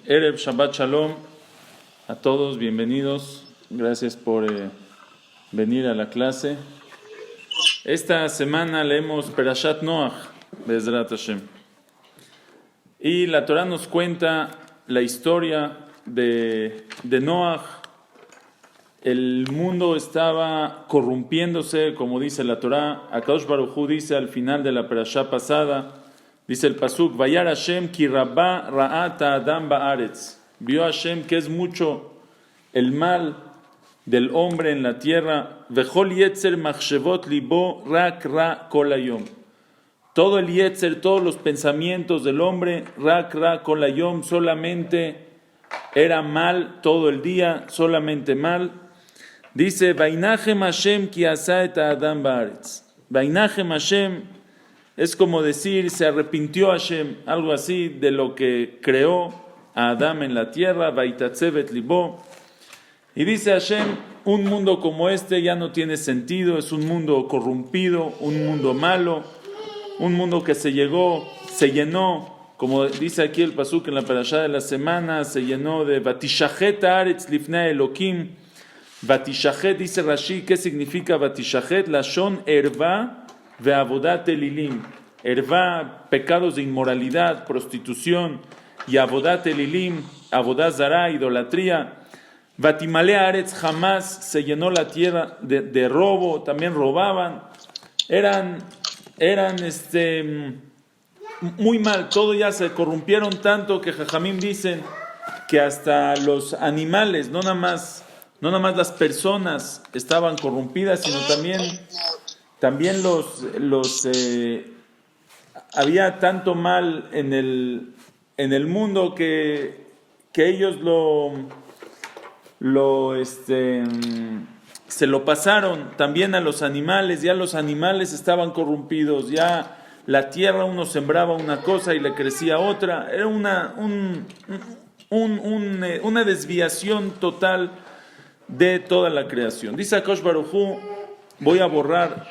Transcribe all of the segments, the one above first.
Erev Shabbat Shalom a todos, bienvenidos. Gracias por venir a la clase. Esta semana leemos Perashat Noach, Be'ezrat Hashem. Y la Torah nos cuenta la historia de Noach. El mundo estaba corrompiéndose, como dice la Torah. Akadosh Baruj Hu dice al final de la Perashá pasada, dice el pasuk, Vayar Hashem ki rabba ra'ata adam ba'aretz. Vio Hashem que es mucho el mal del hombre en la tierra. Vechol yetzer machshevot libo rak ra kol hayom. Todo el yetzer, todos los pensamientos del hombre, rak ra kol hayom, solamente era mal todo el día, solamente mal. Dice, Vainachem Hashem ki asa et adam ba'aretz. Vainachem Hashem es como decir, se arrepintió Hashem, algo así, de lo que creó a Adam en la tierra, Vaitatzevet libo. Y dice Hashem, un mundo como este ya no tiene sentido, es un mundo corrompido, un mundo malo, un mundo que se llenó, como dice aquí el pasuk en la parashá de la semana, se llenó de Vatishajet haaretz lifnei Elokim. Vatishajet, dice Rashi, ¿qué significa Vatishajet? Lashon erva de avodat elilim, erva, pecados de inmoralidad, prostitución, y avodat elilim, avodat zara, idolatría. Vatimale aretz jamás, se llenó la tierra de robo, también robaban, eran muy mal, todo ya se corrompieron tanto que Jajamim dicen que hasta los animales, no nada más las personas estaban corrompidas, sino también había tanto mal en el mundo que ellos se lo pasaron también a los animales. Ya los animales estaban corrompidos, ya la tierra uno sembraba una cosa y le crecía otra. Era una desviación total de toda la creación. Dice Akadosh Baruj Hu, voy a borrar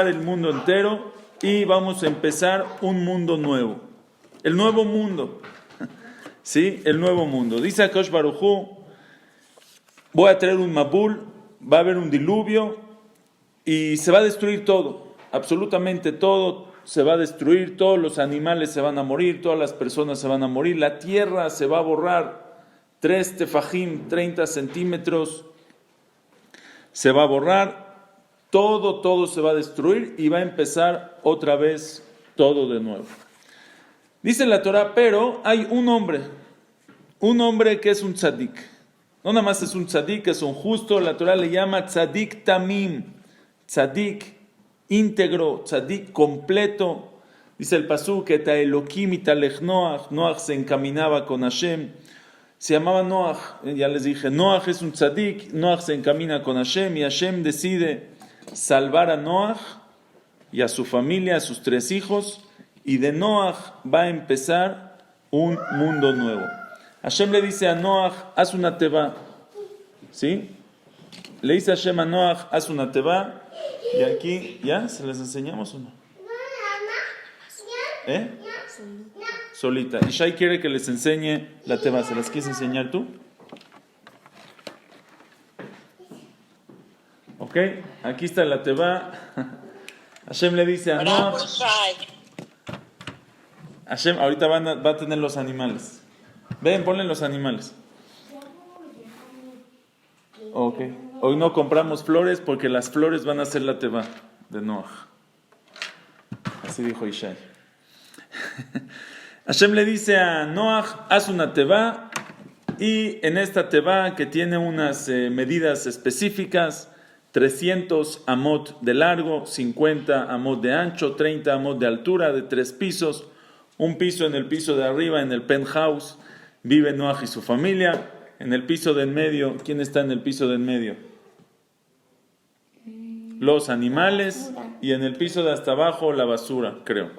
el mundo entero y vamos a empezar un mundo nuevo. El nuevo mundo. ¿Sí? El nuevo mundo. Dice Akadosh Baruj Hu, voy a traer un mabul, va a haber un diluvio y se va a destruir todo. Absolutamente todo se va a destruir, todos los animales se van a morir, todas las personas se van a morir, la tierra se va a borrar. 3 tefajim, 30 centímetros, se va a borrar, todo se va a destruir y va a empezar otra vez todo de nuevo. Dice la Torah, pero hay un hombre que es un tzadik. No nada más es un tzadik, es un justo, la Torah le llama tzadik tamim, tzadik íntegro, tzadik completo. Dice el pasuk, et Elokim italech Noach, Noach se encaminaba con Hashem. Se llamaba Noach, ya les dije, Noach es un tzadik, Noach se encamina con Hashem y Hashem decide salvar a Noach y a su familia, a sus 3 hijos, y de Noach va a empezar un mundo nuevo. Hashem le dice a Noach, haz una teba, ¿sí? Le dice Hashem a Noach, haz una teba, y aquí, ¿ya? ¿Se les enseñamos o no? Solita. Y Shai quiere que les enseñe la teba. ¿Se las quieres enseñar tú? Ok, aquí está la teba. Hashem le dice a Noah. Hashem ahorita va a tener los animales. Ven, ponle los animales. Ok. Hoy no compramos flores porque las flores van a ser la teba de Noah. Así dijo Ishai. Hashem le dice a Noach, haz una teba, y en esta teba que tiene unas medidas específicas, 300 amot de largo, 50 amot de ancho, 30 amot de altura, de 3 pisos, un piso en el piso de arriba, en el penthouse, vive Noach y su familia. En el piso de en medio, ¿quién está en el piso de en medio? Los animales, y en el piso de hasta abajo la basura, creo.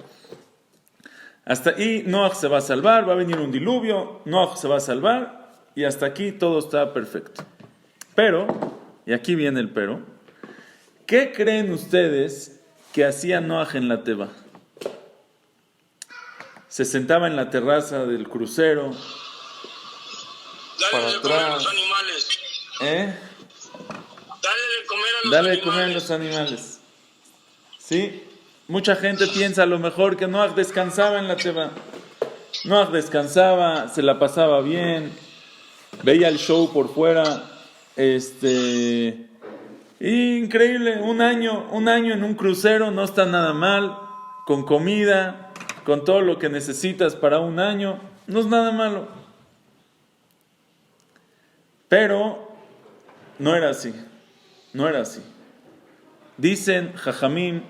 Hasta ahí Noach se va a salvar, va a venir un diluvio, Noach se va a salvar, y hasta aquí todo está perfecto. Pero, y aquí viene el pero, ¿qué creen ustedes que hacía Noach en la teba? se sentaba en la terraza del crucero. Dale de comer a los animales. Dale de comer a los animales. ¿Sí? Mucha gente piensa a lo mejor que Noaj descansaba en la teba. Noaj descansaba, se la pasaba bien, veía el show por fuera. Increíble, un año en un crucero no está nada mal, con comida, con todo lo que necesitas para un año, no es nada malo. Pero no era así. Dicen Jajamim,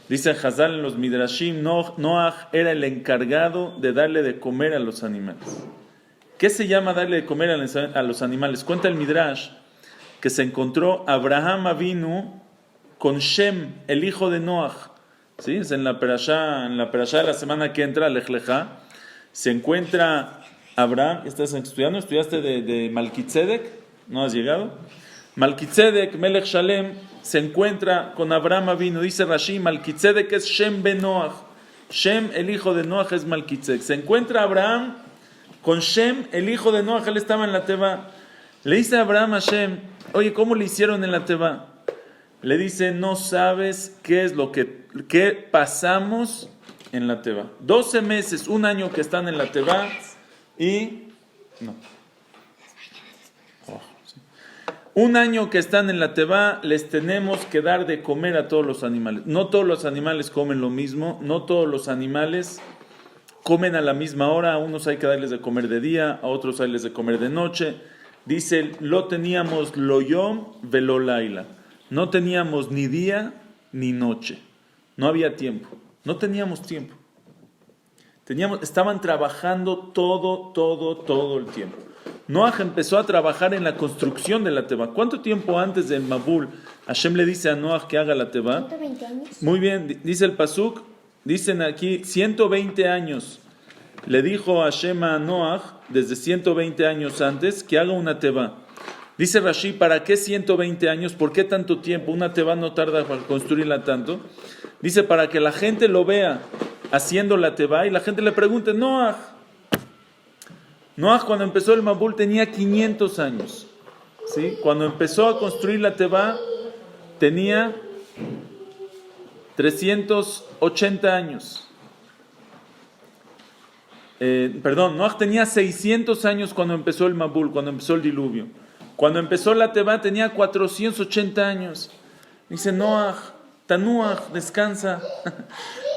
dicen Hazal en los Midrashim, Noaj era el encargado de darle de comer a los animales. ¿Qué se llama darle de comer a los animales? Cuenta el Midrash que se encontró Abraham Avinu con Shem, el hijo de Noaj. ¿Sí? Es en la perashá de la semana que entra, Lech Lechá, se encuentra Abraham. ¿Estás estudiando? ¿Estudiaste de Malkitzedek? ¿No has llegado? Malkitzedek, Melech Shalem, se encuentra con Abraham Avinu. Dice Rashi, Malkitzedek es Shem ben Noach. Shem, el hijo de Noach, es Malkitzedek. Se encuentra Abraham con Shem, el hijo de Noach. Él estaba en la Teba. Le dice a Abraham a Shem, oye, ¿cómo le hicieron en la Teba? Le dice, no sabes qué es lo que pasamos en la Teba. 12 meses, un año que están en la Teba y... no. Un año que están en la Teba, les tenemos que dar de comer a todos los animales. No todos los animales comen lo mismo, no todos los animales comen a la misma hora. A unos hay que darles de comer de día, a otros hay que darles de comer de noche. Dice, lo teníamos lo yom velo laila. No teníamos ni día ni noche. No había tiempo. No teníamos tiempo. Estaban trabajando todo el tiempo. Noaj empezó a trabajar en la construcción de la Teba. ¿Cuánto tiempo antes del Mabul Hashem le dice a Noaj que haga la Teba? 120 años. Muy bien, dice el Pasuk, dicen aquí 120 años. Le dijo Hashem a Noaj desde 120 años antes que haga una Teba. Dice Rashi, ¿para qué 120 años? ¿Por qué tanto tiempo? Una Teba no tarda para construirla tanto. Dice, para que la gente lo vea haciendo la Teba y la gente le pregunte, Noaj cuando empezó el Mabul tenía 500 años. ¿Sí? Cuando empezó a construir la Teba tenía 380 años. Noaj tenía 600 años cuando empezó el Mabul, cuando empezó el diluvio. Cuando empezó la Teba tenía 480 años. Dice Noaj, Tanuaj, descansa.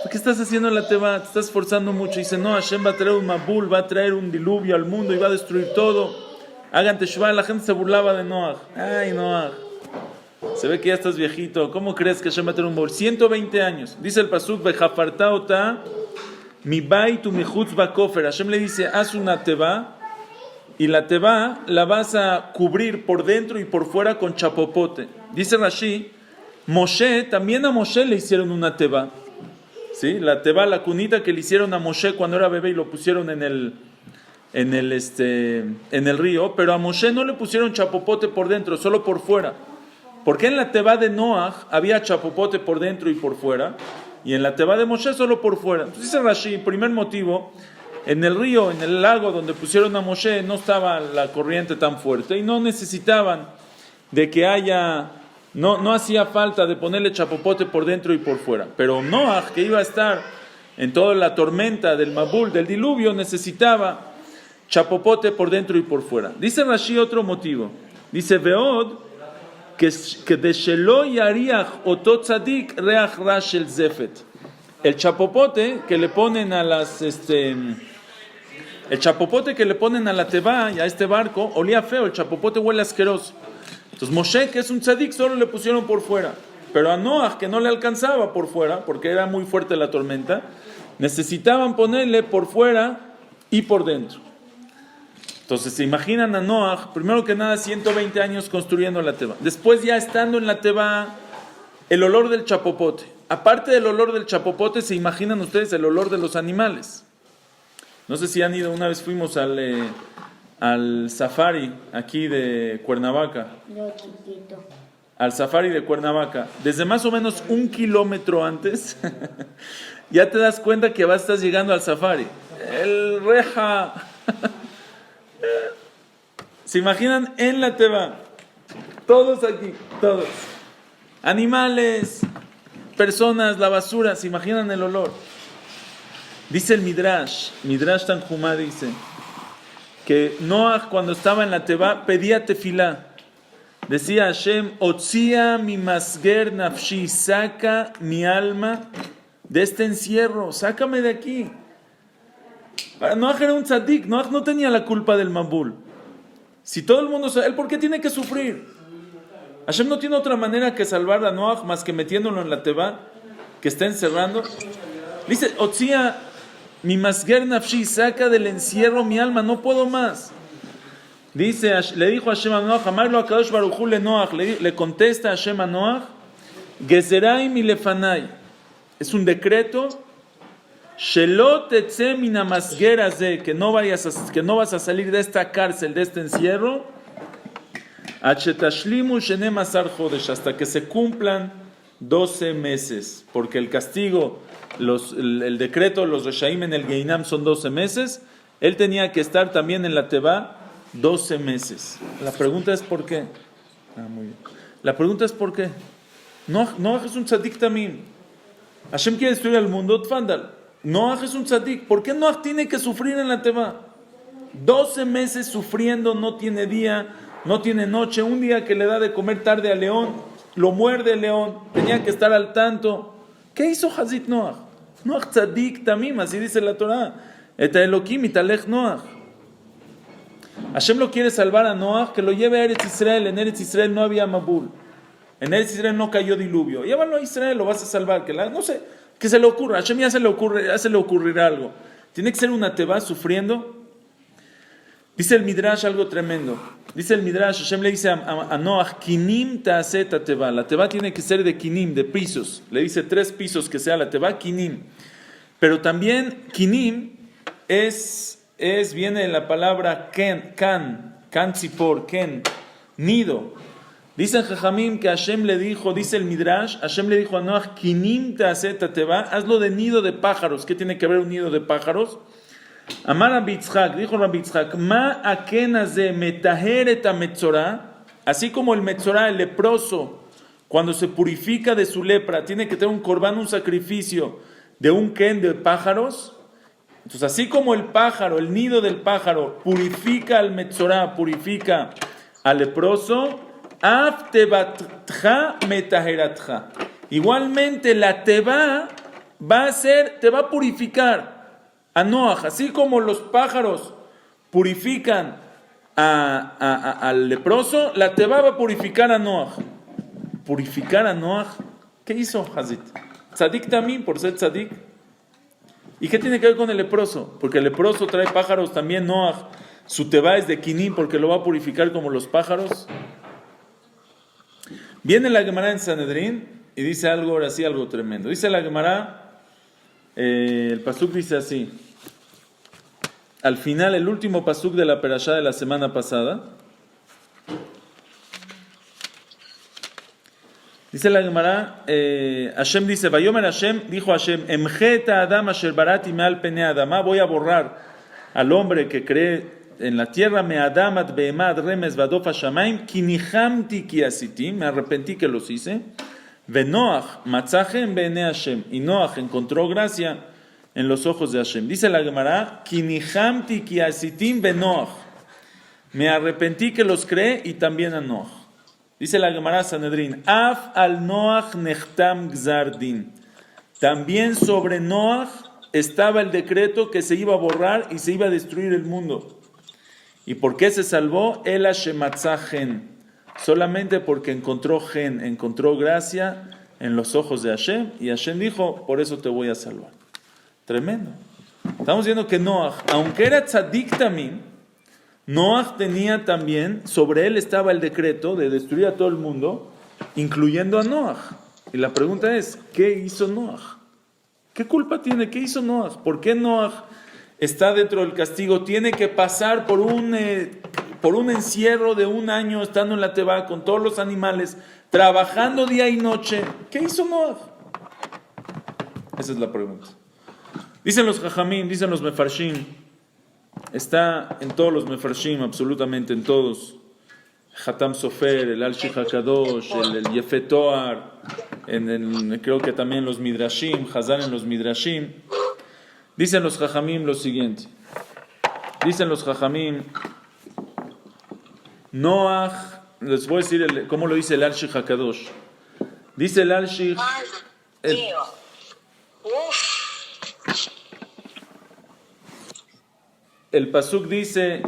¿Por qué estás haciendo la Teba? Te estás esforzando mucho. Dice, no, Hashem va a traer un Mabul, va a traer un diluvio al mundo y va a destruir todo. Hagan Teshuvah. La gente se burlaba de Noaj. Ay, Noaj, se ve que ya estás viejito. ¿Cómo crees que Hashem va a traer un Mabul? 120 años. Dice el Pasuk, Vejafarta ota mi baitu mi chutz bakofer. Hashem le dice, haz una Teba y la Teba la vas a cubrir por dentro y por fuera con chapopote. Dice Rashi, Moshe, también a Moshe le hicieron una Teba. ¿Sí? La Teba, la cunita que le hicieron a Moshe cuando era bebé y lo pusieron en el río, pero a Moshe no le pusieron chapopote por dentro, solo por fuera. Porque en la Teba de Noaj había chapopote por dentro y por fuera, y en la Teba de Moshe solo por fuera. Entonces dice Rashi, primer motivo, en el río, en el lago donde pusieron a Moshe no estaba la corriente tan fuerte y no necesitaban de que haya... No hacía falta de ponerle chapopote por dentro y por fuera. Pero Noaj, que iba a estar en toda la tormenta del Mabul, del diluvio, necesitaba chapopote por dentro y por fuera. Dice Rashi otro motivo. Dice, Veod, que de Shelo Yariach Oto Tzadik Reach Rashel Zefet. El chapopote que le ponen a las... El chapopote que le ponen a la Teba y a este barco, olía feo, el chapopote huele asqueroso. Entonces Moshe, que es un tzadik, solo le pusieron por fuera. Pero a Noaj, que no le alcanzaba por fuera, porque era muy fuerte la tormenta, necesitaban ponerle por fuera y por dentro. Entonces se imaginan a Noaj, primero que nada 120 años construyendo la Teba. Después ya estando en la Teba, el olor del chapopote. Aparte del olor del chapopote, se imaginan ustedes el olor de los animales. No sé si han ido, una vez fuimos al safari aquí de Cuernavaca. Yo chiquito. Al safari de Cuernavaca. Desde más o menos 1 kilómetro antes ya te das cuenta que estás llegando al safari. El reja. ¿Se imaginan en la teba? Todos aquí, todos. Animales, personas, la basura, ¿se imaginan el olor? Dice el Midrash Tanjumá dice que Noah cuando estaba en la teba pedía tefilá. Decía Hashem, Otzia mi masger nafshi, saca mi alma de este encierro, sácame de aquí. Noah era un tzadik, Noah no tenía la culpa del Mabul. Si todo el mundo sabe, ¿él por qué tiene que sufrir? Hashem no tiene otra manera que salvar a Noah más que metiéndolo en la teba, que está encerrando. Dice, Otzia mi masger nafshi, saca del encierro mi alma, no puedo más. Dice, le dijo Hashem a Noach, amarlo a Kadosh Baruj Hu le Noach, le contesta Hashem a Noach, Gezerai mi lefanai, es un decreto, Shelo tetze min hamasger hazeh, que no vas a salir de esta cárcel, de este encierro, Ad shetashlimu 12 chodesh, hasta que se cumplan 12 meses, porque el castigo, el decreto, los reshaim en el Geinam son 12 meses, él tenía que estar también en la Teba 12 meses. La pregunta es ¿por qué? Muy bien. La pregunta es ¿por qué? Noach es un tzadik tamim. Hashem quiere destruir al mundo, tfandal. Noach es un tzadik. ¿Por qué Noach tiene que sufrir en la teba? 12 meses sufriendo, no tiene día, no tiene noche. Un día que le da de comer tarde al león, lo muerde el león, tenía que estar al tanto. ¿Qué hizo Hazit Noach? Noach tzadik tamim, así dice la Torah. Eta Elokim italech Noach. Hashem lo quiere salvar a Noach, que lo lleve a Eretz Israel. En Eretz Israel no había Mabul. En Eretz Israel no cayó diluvio. Llévalo a Israel, lo vas a salvar. No sé, que se le ocurra. A Hashem ya se le ocurrirá algo. Tiene que ser una teba sufriendo. Dice el Midrash algo tremendo. Dice el Midrash, Hashem le dice a Noach, Kinim ta'aseta teba. La teba tiene que ser de Kinim, de pisos. Le dice 3 pisos que sea la teba, Kinim. Pero también Kinim viene de la palabra kan tzipor, ken, nido. Dicen Jajamim que Hashem le dijo, dice el Midrash, Hashem le dijo a Noach, Kinim ta'aseta teba, hazlo de nido de pájaros. ¿Qué tiene que ver un nido de pájaros? Amar Rabbi Yitzhak, dijo Rabbi Yitzhak, ma akenaze metaheret metzorah, así como el metzorah, el leproso, cuando se purifica de su lepra, tiene que tener un corbán, un sacrificio de un ken de pájaros. Entonces, así como el pájaro, el nido del pájaro, purifica al metzorah, purifica al leproso, af tebatcha metaheratcha. Igualmente la teba te va a purificar a Noach, así como los pájaros purifican al leproso, la teba va a purificar a Noach. ¿Purificar a Noach? ¿Qué hizo Hazit? Tzadik también, por ser tzadik. ¿Y qué tiene que ver con el leproso? Porque el leproso trae pájaros también, Noach. Su teba es de Kinim porque lo va a purificar como los pájaros. Viene la Gemara en Sanedrín y dice algo, ahora sí, algo tremendo. Dice la Gemara, el pasuk dice así. Al final, el último pasuk de la perashá de la semana pasada. Dice la Gemara, Hashem dice, Vayomer Hashem, dijo Hashem, Emjeta Adam asher barati me'al pene Adama, voy a borrar al hombre que cree en la tierra, me Adamat be'emad remes vadof hashamayim, ki nihamti ki asitim, me arrepentí que los hice, ve Noach matzahem be'ene Hashem, y Noach encontró gracia en los ojos de Hashem. Dice la Gemara, ki nihamti ki asitim ve Noach, me arrepentí que los cree y también a Noach. Dice la Gemara Sanedrín, Af al Noach nechtam gzar din. También sobre Noach estaba el decreto que se iba a borrar y se iba a destruir el mundo. ¿Y por qué se salvó? El Hashematzah gen. Solamente porque encontró gracia en los ojos de Hashem. Y Hashem dijo, por eso te voy a salvar. Tremendo. Estamos viendo que Noach, aunque era tzadik también, Noach tenía también, sobre él estaba el decreto de destruir a todo el mundo, incluyendo a Noach. Y la pregunta es, ¿qué hizo Noach? ¿Qué culpa tiene? ¿Qué hizo Noach? ¿Por qué Noach está dentro del castigo? Tiene que pasar por un encierro de 1 año estando en la teba con todos los animales, trabajando día y noche. ¿Qué hizo Noach? Esa es la pregunta. Dicen los Jajamim, dicen los Mefarshim, está en todos los Mefarshim, absolutamente en todos. Hatam Sofer, el Al-Shich HaKadosh, el Yefet Toar, creo que también los Midrashim, Hazan en los Midrashim. Dicen los Jajamim lo siguiente. Dicen los Jajamim, Noach, les voy a decir cómo lo dice el Al-Shich HaKadosh. Dice el Al-Shich, el Pasuk dice,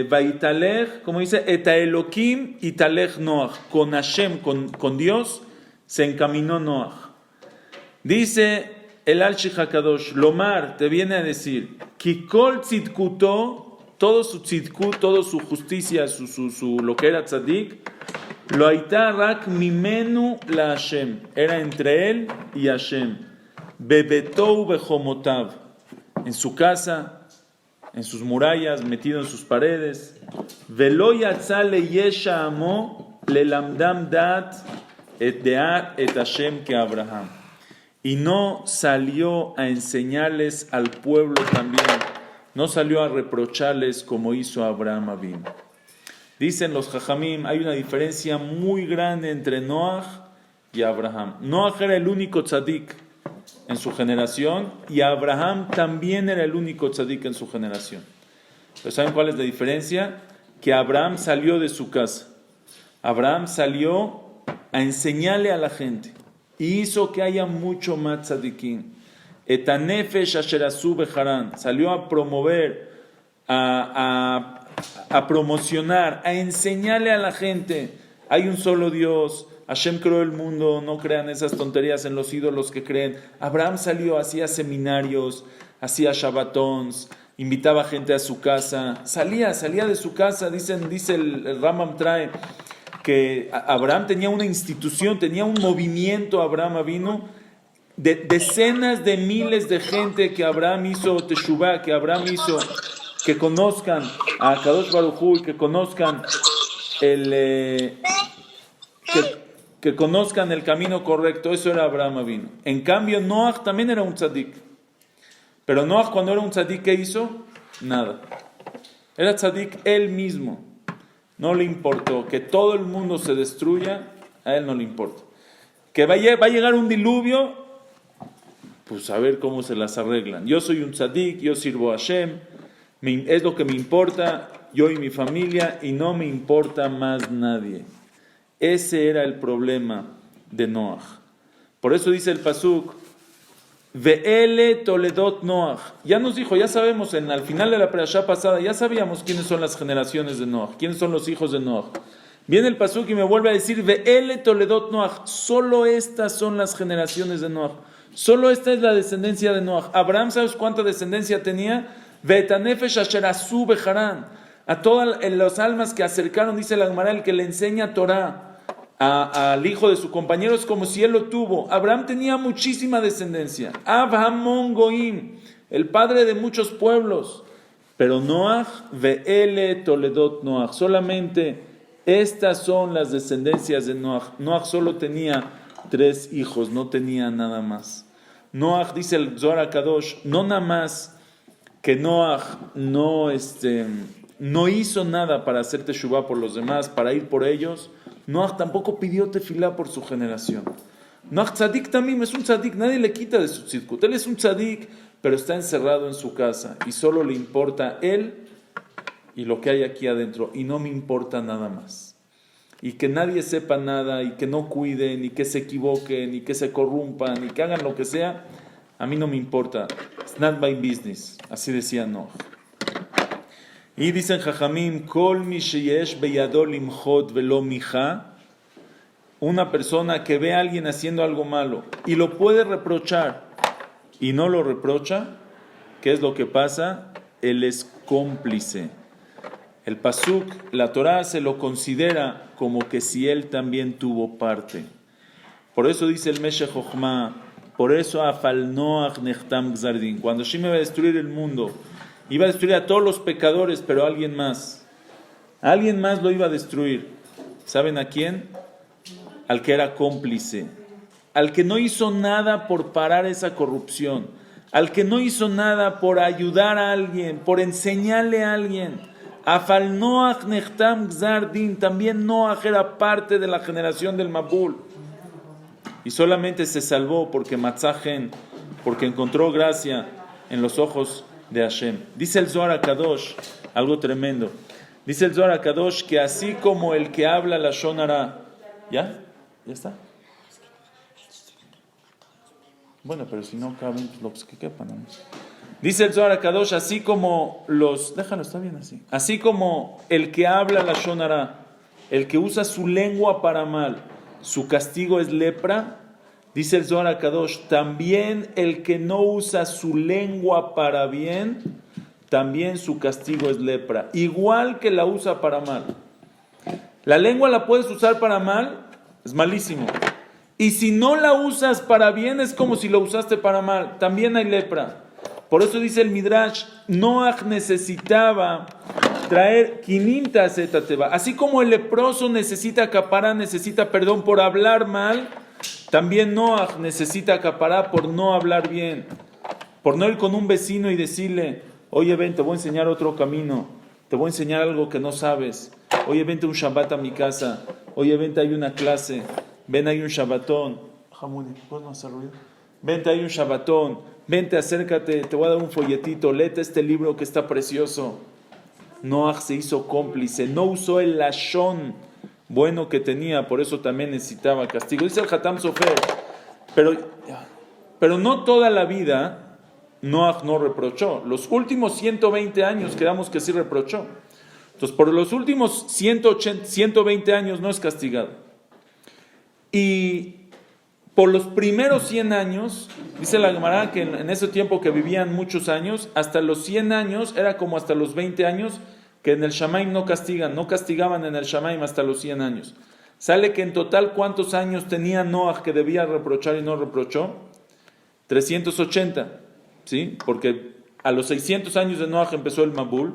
Vaitalech, como dice, Eta Elokim Italech Noach, con Hashem, con Dios, se encaminó Noach. Dice el Al-Shich HaKadosh, Lomar, te viene a decir, Kikol Tzidkuto, todo su tzidkut, toda su justicia, su lo que era tzadik, lo aita rak mimenu la Hashem, era entre él y Hashem, bebetou bejomotav, en su casa, en sus murallas, metido en sus paredes, velo yatza le yesha amo le lamdam dat et deat et Hashem que Abraham, y no salió a enseñarles al pueblo también, no salió a reprocharles como hizo Abraham Avinu. Dicen los Jajamim, hay una diferencia muy grande entre Noach y Abraham. Noach era el único tzadik en su generación y Abraham también era el único tzadik en su generación. ¿Pero saben cuál es la diferencia? Que Abraham salió de su casa. Abraham salió a enseñarle a la gente y hizo que haya mucho más tzadikim. Etanefesh asher asu beharan, salió a promover, a promocionar, a enseñarle a la gente, hay un solo Dios, Hashem creó el mundo, no crean esas tonterías en los ídolos que creen. Abraham salió, hacía seminarios, hacía shabbatons, invitaba gente a su casa, salía de su casa, dice el Rambam trae, que Abraham tenía una institución, tenía un movimiento, Abraham vino, de decenas de miles de gente que Abraham hizo teshuvah, que Abraham hizo que conozcan a Kadosh Baruj Hu y que conozcan que conozcan el camino correcto. Eso era Abraham Avinu. En cambio, Noach también era un tzadik. Pero Noach, cuando era un tzadik, ¿qué hizo? Nada. Era tzadik él mismo. No le importó. Que todo el mundo se destruya, a él no le importa. Que va a llegar un diluvio, pues a ver cómo se las arreglan. Yo soy un tzadik, yo sirvo a Hashem, es lo que me importa, yo y mi familia, y no me importa más nadie. Ese era el problema de Noach. Por eso dice el Pasuk, Ve'ele Toledot Noach. Ya nos dijo, ya sabemos, al final de la perashá pasada, ya sabíamos quiénes son las generaciones de Noach, quiénes son los hijos de Noach. Viene el Pasuk y me vuelve a decir, Ve'ele Toledot Noach. Solo estas son las generaciones de Noach. Solo esta es la descendencia de Noach. Abraham, ¿sabes cuánta descendencia tenía? Ve'etanefesh asher asu beharan. A todas las almas que acercaron, dice el Gemara, el que le enseña Torah al hijo de su compañero es como si él lo tuvo. Abraham tenía muchísima descendencia. Abraham Goim, el padre de muchos pueblos. Pero Noach, Ve'ele Toledot Noach. Solamente estas son las descendencias de Noach. Noach solo tenía 3 hijos, no tenía nada más. Noach, dice el Zohar HaKadosh, no nada más que Noach no hizo nada para hacer teshuvah por los demás, para ir por ellos. Noach tampoco pidió tefilá por su generación. Noach tzadik también es un tzadik, nadie le quita de su tzidkut. Él es un tzadik, pero está encerrado en su casa y solo le importa él y lo que hay aquí adentro, y no me importa nada más. Y que nadie sepa nada, y que no cuiden, y que se equivoquen, y que se corrompan, y que hagan lo que sea, a mí no me importa. It's not my business. Así decía Noach. Y dicen Jajamim, Kol mi sheyesh beyado limchot velo mija, una persona que ve a alguien haciendo algo malo y lo puede reprochar y no lo reprocha, ¿qué es lo que pasa? Él es cómplice. El Pasuk, la Torah se lo considera como que si él también tuvo parte. Por eso dice el Meshech Chochmah, por eso Afal Noach Nechtam Gzardin, cuando Hashem iba a destruir el mundo, iba a destruir a todos los pecadores, pero a alguien más lo iba a destruir. ¿Saben a quién? Al que era cómplice. al que no hizo nada por parar esa corrupción, al que no hizo nada por ayudar a alguien, por enseñarle a alguien. Afal Noach nechtam gzar din, también Noach era parte de la generación del Mabul. Y solamente se salvó porque Matzajen, porque encontró gracia en los ojos de Hashem. Dice el Zohar HaKadosh, algo tremendo. Dice el Zohar HaKadosh que así como el que habla Lashon Hara, ¿ya? ¿Ya está? Bueno, pero si no caben, pues que quepan, ¿no? Dice el Zohar HaKadosh, así como los... Déjalo, está bien así. Así como el que habla Lashon Hara, el que usa su lengua para mal, su castigo es lepra. Dice el Zohar HaKadosh, también el que no usa su lengua para bien, también su castigo es lepra. Igual que la usa para mal. La lengua la puedes usar para mal, es malísimo. Y si no la usas para bien, es como si lo usaste para mal. También hay lepra. Por eso dice el Midrash, Noach necesitaba traer 500 etateba. Así como el leproso necesita capará, necesita perdón por hablar mal, también Noach necesita capará por no hablar bien. Por no ir con un vecino y decirle, oye, ven, te voy a enseñar otro camino. Te voy a enseñar algo que no sabes. Oye, vente un Shabbat a mi casa. Oye, vente, hay una clase. Ven, hay un Shabbatón. Hamudi, ¿puedes no hacer ruido? Vente, hay un Shabbatón. Vente, acércate, te voy a dar un folletito. Léete este libro que está precioso. Noach se hizo cómplice. No usó el lashon bueno que tenía. Por eso también necesitaba castigo. Dice el Hatam Sofer. Pero no toda la vida Noach no reprochó. Los últimos 120 años quedamos que sí reprochó. Entonces, por los últimos 120 años no es castigado. Y por los primeros 100 años, dice la Gemara que en ese tiempo que vivían muchos años, hasta los 100 años, era como hasta los 20 años, que en el Shamaim no castigaban en el Shamaim hasta los 100 años. Sale que en total, ¿cuántos años tenía Noach que debía reprochar y no reprochó? 380, ¿sí? Porque a los 600 años de Noach empezó el Mabul,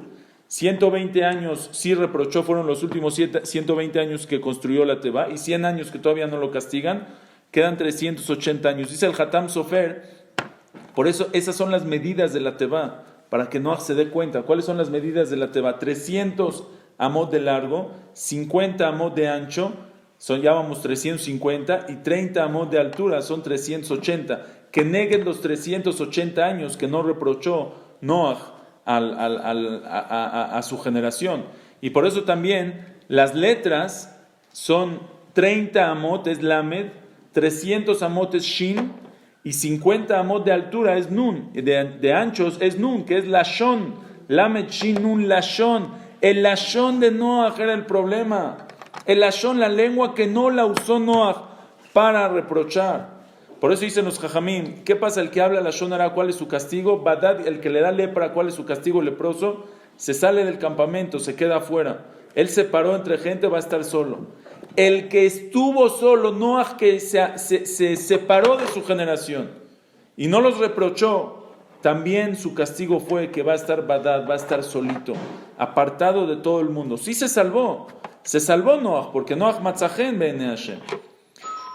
120 años sí reprochó, fueron los últimos 120 años que construyó la Teba, y 100 años que todavía no lo castigan, quedan 380 años. Dice el Hatam Sofer, por eso esas son las medidas de la Teba, para que Noach se dé cuenta. ¿Cuáles son las medidas de la Teba? 300 amot de largo, 50 amot de ancho, son ya vamos 350, y 30 amot de altura, son 380. Que neguen los 380 años que no reprochó Noach a su generación. Y por eso también las letras son 30 amot es lamed, 300 amot es shin, y 50 amot de altura es nun, de anchos es nun, que es lashon, lamed shin nun lashon. El lashon de Noach era el problema. El lashon, la lengua que no la usó Noach para reprochar. Por eso dicen los jajamim, ¿qué pasa? El que habla lashon hara, ¿cuál es su castigo? Badad, el que le da lepra, ¿cuál es su castigo? Leproso, se sale del campamento, se queda afuera. Él se paró entre gente, va a estar solo. El que estuvo solo, Noach, que se separó de su generación y no los reprochó, también su castigo fue que va a estar badad, va a estar solito, apartado de todo el mundo. Sí se salvó Noach, porque Noach matzajen bene Hashem.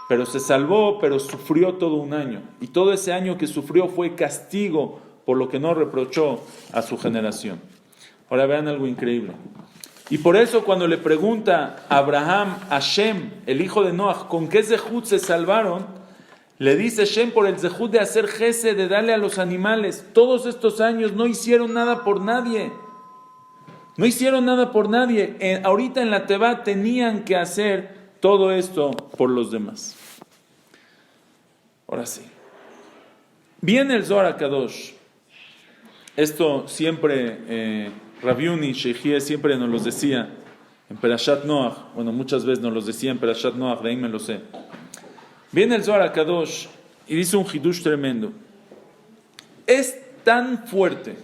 Pero se salvó, pero sufrió todo un año. Y todo ese año que sufrió fue castigo por lo que no reprochó a su generación. Ahora vean algo increíble. Y por eso cuando le pregunta a Abraham, a Shem, el hijo de Noach, ¿con qué zehut se salvaron? Le dice Shem por el zehut de hacer jese, de darle a los animales. Todos estos años no hicieron nada por nadie. No hicieron nada por nadie. Ahorita en la Teba tenían que hacer todo esto por los demás. Ahora sí. Viene el Zohar HaKadosh. Esto siempre, Rabiuni, Sheikhie siempre nos los decía en Perashat Noach. Bueno, muchas veces nos los decía en Perashat Noach, de ahí me lo sé. Viene el Zohar HaKadosh y dice un hidush tremendo. Es tan fuerte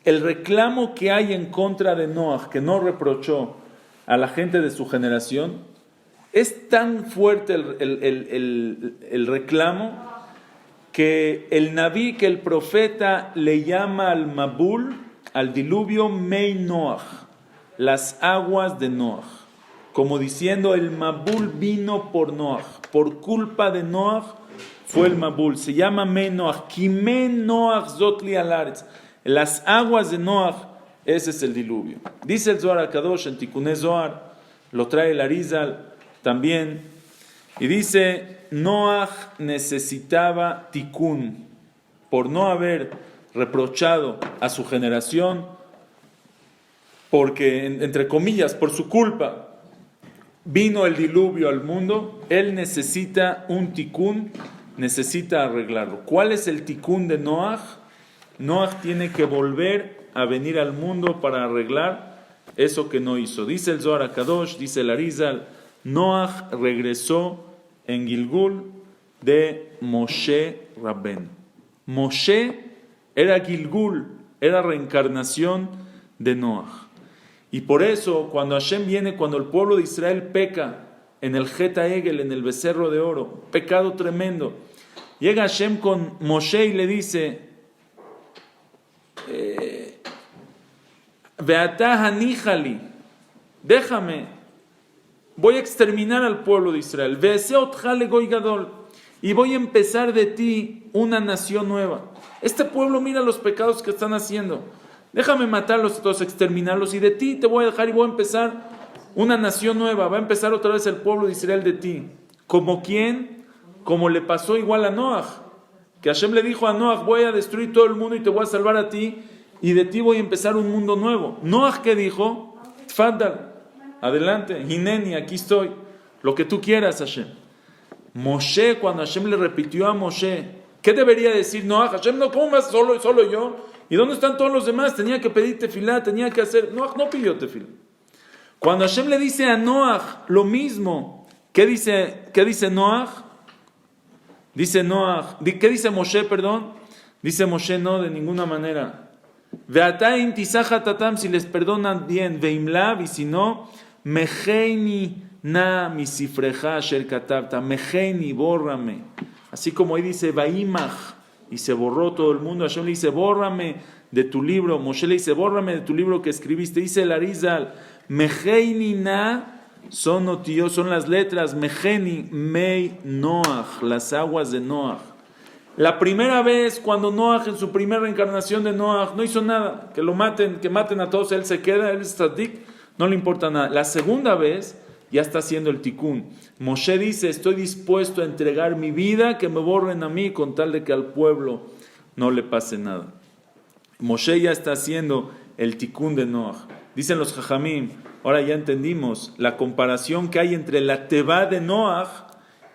el reclamo que hay en contra de Noach, que no reprochó a la gente de su generación. Es tan fuerte el reclamo que el Naví, que el profeta le llama al Mabul, al diluvio Mei Noach, las aguas de Noach. como diciendo el Mabul vino por Noach, por culpa de Noach fue el Mabul, se llama Me Noach, Kimen Noach Zotli Alaretz, las aguas de Noach, ese es el diluvio. Dice el Zohar HaKadosh en Tikkuné Zohar, lo trae el Arizal también, y dice, Noach necesitaba tikkun, por no haber reprochado a su generación, porque, entre comillas, por su culpa, vino el diluvio al mundo, él necesita un tikkun, necesita arreglarlo. ¿Cuál es el tikkun de Noach? Noach tiene que volver a venir al mundo para arreglar eso que no hizo. Dice el Zohar HaKadosh, dice el Arizal, Noach regresó en Gilgul de Moshe Rabben. Moshe era Gilgul, era reencarnación de Noach. Y por eso, cuando Hashem viene, cuando el pueblo de Israel peca en el Jeta Egel, en el becerro de oro, pecado tremendo, llega Hashem con Moshe y le dice, Veatá haníjali, déjame, voy a exterminar al pueblo de Israel, Veeseotja legoy gadol, y voy a empezar de ti una nación nueva. Este pueblo, mira los pecados que están haciendo, déjame matarlos todos, exterminarlos, y de ti te voy a dejar y voy a empezar una nación nueva, va a empezar otra vez el pueblo de Israel de ti. ¿Como quién? Como le pasó igual a Noach, que Hashem le dijo a Noach, voy a destruir todo el mundo y te voy a salvar a ti, y de ti voy a empezar un mundo nuevo. Noach, ¿qué dijo? Tfaddal, adelante, Hineni, aquí estoy, lo que tú quieras, Hashem. Moshe, cuando Hashem le repitió a Moshe, ¿qué debería decir Noach? Hashem, no, ¿cómo más solo yo? ¿Y dónde están todos los demás? Tenía que pedir tefilá, tenía que hacer... Noach no pidió tefilá. Cuando Hashem le dice a Noach lo mismo, ¿qué dice Noach? Dice Noach, ¿qué dice Moshe, perdón? Dice Moshe, no, de ninguna manera. Veatá intisaja tatam, si les perdonan bien, veimlav, y si no, mejeini na misifreja asher katabta, mejeini, bórrame. Así como ahí dice, vaimach, y se borró todo el mundo. Hashem le dice, bórrame de tu libro. Moshe le dice, bórrame de tu libro que escribiste. Dice el Arizal, mejeini na, son las letras, mejeni, mei, Noach, las aguas de Noach. La primera vez cuando Noach, en su primera reencarnación de Noach, no hizo nada, que maten a todos, él se queda, él es tzadik, no le importa nada. La segunda vez ya está haciendo el tikkun. Moshe dice, estoy dispuesto a entregar mi vida, que me borren a mí con tal de que al pueblo no le pase nada. Moshe ya está haciendo el tikkun de Noach. Dicen los jajamim, ahora ya entendimos la comparación que hay entre la tevá de Noach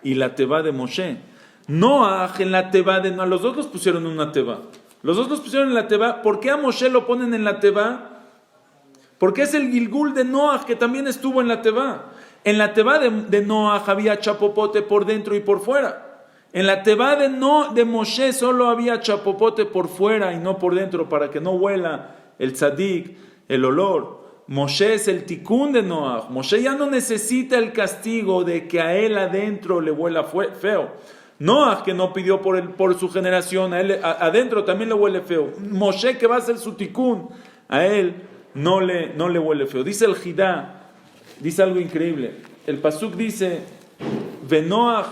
y la tevá de Moshe. Noach en la tevá de Noach, los dos los pusieron en una tevá. Los dos los pusieron en la tevá. ¿Por qué a Moshe lo ponen en la tevá? Porque es el Gilgul de Noach que también estuvo en la tevá. En la tevá de Noach había chapopote por dentro y por fuera. En la tevá de Moshe solo había chapopote por fuera y no por dentro, para que no huela el tzadik, el olor. Moshe es el tikkun de Noach. Moshe ya no necesita el castigo de que a él adentro le huela feo. Noach, que no pidió por su generación, a él adentro también le huele feo. Moshe, que va a ser su tikkun, a él no le huele feo. Dice el Jidá, dice algo increíble. El pasuk dice, Venoach,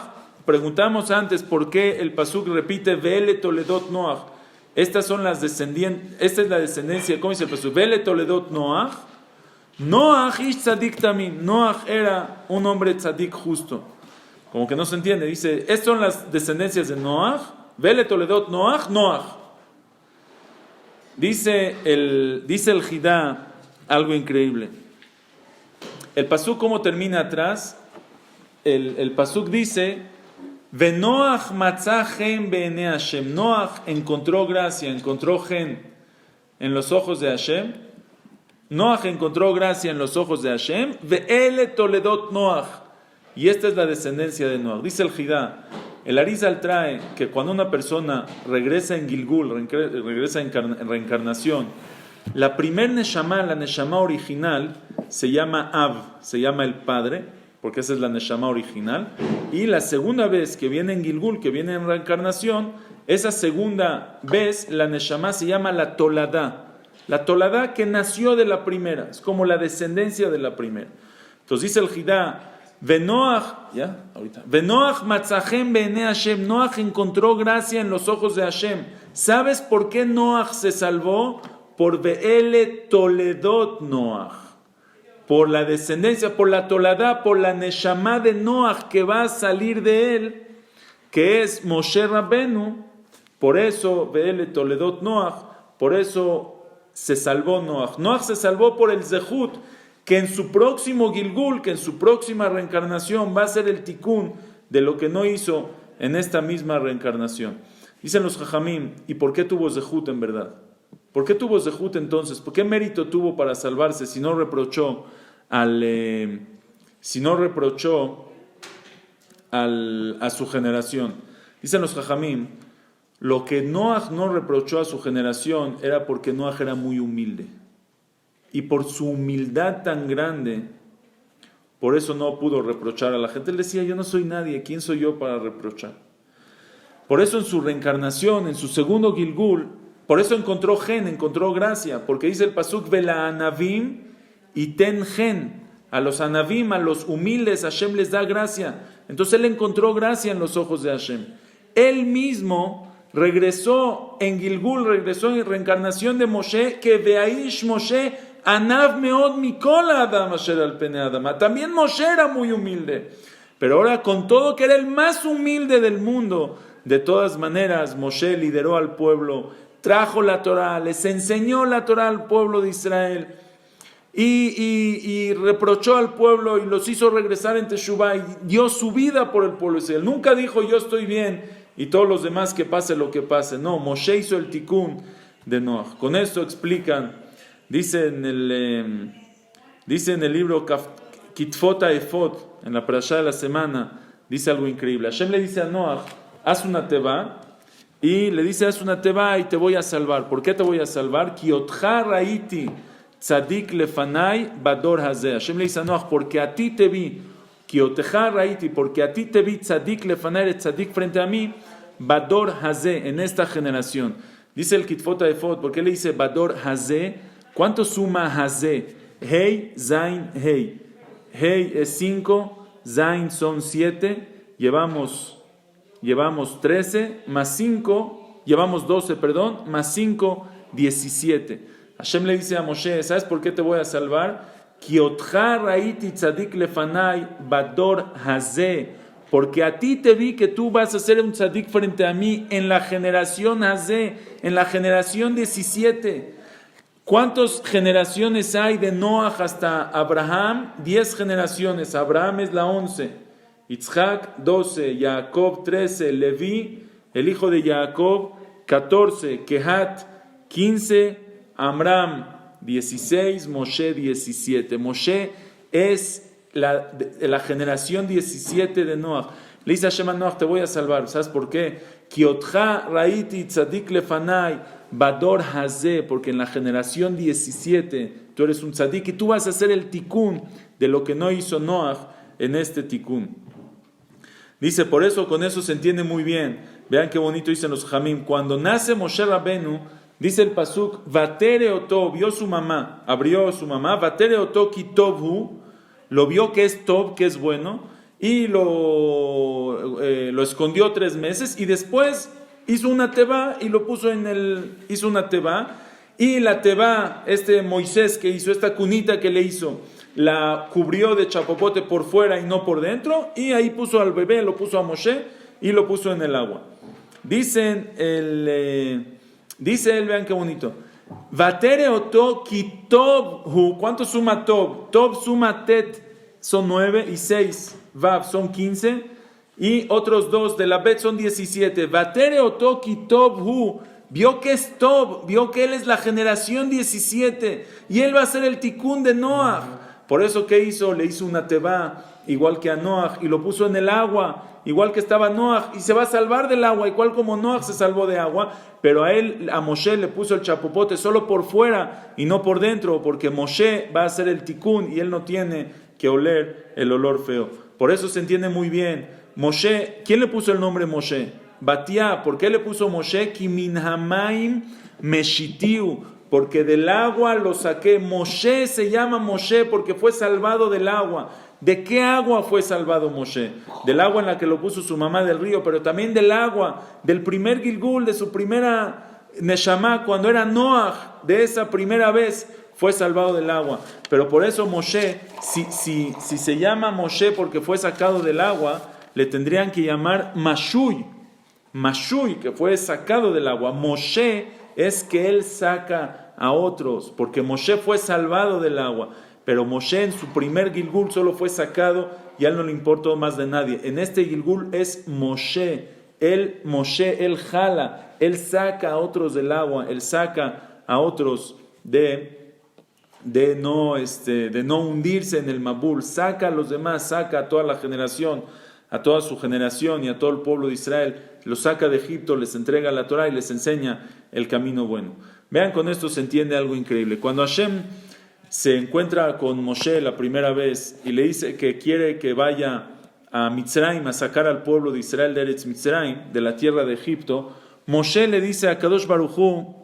preguntamos antes por qué el pasuk repite, Vele Toledot Noach. Estas son las descendientes, esta es la descendencia, ¿cómo dice el pasuk? Vele Toledot Noach. Noach ish tzadik tamim. Noach era un hombre tzadik justo. Como que no se entiende. Dice, estas son las descendencias de Noach. Vele Toledot Noach, Noach. Dice el Jidá algo increíble. El pasuk, ¿cómo termina atrás? El pasuk dice, Venoach matzah gen be'enei Hashem. Noach encontró gracia, encontró gen en los ojos de Hashem. Noach encontró gracia en los ojos de Hashem. Ve'ele Toledot Noach. Y esta es la descendencia de Noach. Dice el Jidá, el Arizal trae que cuando una persona regresa en Gilgul, regresa en reencarnación, la primer neshama, la neshama original, se llama Av, se llama el Padre, porque esa es la neshama original. Y la segunda vez que viene en Gilgul, que viene en reencarnación, esa segunda vez la neshama se llama la Toladá. La Toladá que nació de la primera, es como la descendencia de la primera. Entonces dice el Jidá, Venoach matzachem be'enei Hashem. Noach encontró gracia en los ojos de Hashem. ¿Sabes por qué Noach se salvó? Por Be'ele Toledot Noach. Por la descendencia, por la Toladá, por la Neshama de Noach que va a salir de él, que es Moshe Rabbenu. Por eso Be'ele Toledot Noach, por eso se salvó Noach. Noach se salvó por el Zehut, que en su próximo Gilgul, que en su próxima reencarnación va a ser el Tikkun de lo que no hizo en esta misma reencarnación. Dicen los Jajamim, ¿y por qué tuvo Zehut en verdad? ¿Por qué tuvo Zehut entonces? ¿Por qué mérito tuvo para salvarse si no reprochó a su generación? Dicen los Jajamim, lo que Noach no reprochó a su generación era porque Noach era muy humilde. Y por su humildad tan grande, por eso no pudo reprochar a la gente. Él decía, yo no soy nadie, ¿quién soy yo para reprochar? Por eso en su reencarnación, en su segundo Gilgul, por eso encontró gracia, porque dice el pasuk, Vela anavim y ten gen. A los anavim, a los humildes, Hashem les da gracia. Entonces él encontró gracia en los ojos de Hashem. Él mismo regresó en Gilgul, regresó en reencarnación de Moshe, que Veaish Moshe Anav meod mikol adam asher al pene adama. También Moshe era muy humilde, pero ahora con todo que era el más humilde del mundo, de todas maneras Moshe lideró al pueblo, trajo la Torah, les enseñó la Torah al pueblo de Israel y reprochó al pueblo y los hizo regresar en Teshuvah y dio su vida por el pueblo de Israel. Nunca dijo yo estoy bien y todos los demás que pase lo que pase. No, Moshe hizo el tikkun de Noach. Con esto explican. Dice en el libro Kitfot Efod, en la parashá de la semana, dice algo increíble. Hashem le dice a Noach, haz una teba, y le dice, haz una teba y te voy a salvar. ¿Por qué te voy a salvar? Ki otcha raiti tzadik lefanai bador hazeh. Hashem le dice a Noach, porque a ti te vi, ki otcha raiti, porque a ti te vi tzadik lefanai, eres tzadik frente a mí, bador hazeh, en esta generación. Dice el Kitfot Efod, ¿por qué le dice bador hazeh? ¿Cuánto suma Hazé? Hei, Zain, Hei. Hei es 5, Zain son 7, llevamos 13, más 5, llevamos 12, perdón, más 5, 17. Hashem le dice a Moshe, ¿sabes por qué te voy a salvar? Ki otcha raiti tzadik lefanai bador Hazé. Porque a ti te vi que tú vas a ser un tzadik frente a mí en la generación Hazé, en la generación 17. ¿Cuántas generaciones hay de Noach hasta Abraham? 10 generaciones. Abraham es la 11. Yitzhak, 12. Jacob, 13. Leví, el hijo de Jacob, 14. Kehat, 15. Amram, 16. Moshe, 17. Moshe es la generación 17 de Noach. Le dice a Hashem a Noach, te voy a salvar. ¿Sabes por qué? Kiotcha raiti tzadik lefanai bador hazé, porque en la generación 17 tú eres un tzadik y tú vas a hacer el tikkun de lo que no hizo Noach en este tikkun. Dice, por eso, con eso se entiende muy bien. Vean qué bonito dicen los Jamim. Cuando nace Moshe Rabbenu, dice el pasuk, vatere oto, vio su mamá, abrió su mamá, vatere oto ki tovhu, lo vio que es tov, que es bueno, y lo escondió 3 meses y después hizo una teba y lo puso hizo una teba y la teba, Moisés que hizo, esta cunita que le hizo, la cubrió de chapopote por fuera y no por dentro, y ahí puso al bebé, lo puso a Moshe y lo puso en el agua. Dice él, vean qué bonito. Vatere oto ki tov. ¿Cuánto suma tov? Tov suma tet, son 9 y 6. Vav son 15 y otros 2 de la bet son 17. Vatere oto ki tov hu. Vio que es tov, vio que él es la generación 17 y él va a ser el tikkun de Noach. Por eso, ¿qué hizo? Le hizo una teba igual que a Noach y lo puso en el agua, igual que estaba Noach, y se va a salvar del agua, igual como Noach se salvó de agua, pero a Moshe le puso el chapopote solo por fuera y no por dentro, porque Moshe va a hacer el tikkun y él no tiene que oler el olor feo. Por eso se entiende muy bien. Moshe, ¿quién le puso el nombre Moshe? Batia. ¿Por qué le puso Moshe? Ki min hamaim meshitiu, porque del agua lo saqué. Moshe se llama Moshe porque fue salvado del agua. ¿De qué agua fue salvado Moshe? Del agua en la que lo puso su mamá del río, pero también del agua, del primer Gilgul, de su primera Neshama, cuando era Noach, de esa primera vez fue salvado del agua. Pero por eso Moshe, si se llama Moshe porque fue sacado del agua, le tendrían que llamar Mashui. Mashui, que fue sacado del agua. Moshe es que él saca a otros, porque Moshe fue salvado del agua. Pero Moshe en su primer Gilgul solo fue sacado y a él no le importó más de nadie. En este Gilgul es Moshe. Él jala, él saca a otros del agua, él saca a otros de no hundirse en el Mabul, saca a los demás, saca a toda la generación, a toda su generación y a todo el pueblo de Israel, los saca de Egipto, les entrega la Torah y les enseña el camino bueno. Vean, con esto se entiende algo increíble. Cuando Hashem se encuentra con Moshe la primera vez y le dice que quiere que vaya a Mitzrayim a sacar al pueblo de Israel de Eretz Mitzrayim, de la tierra de Egipto, Moshe le dice a Kadosh Baruj Hu,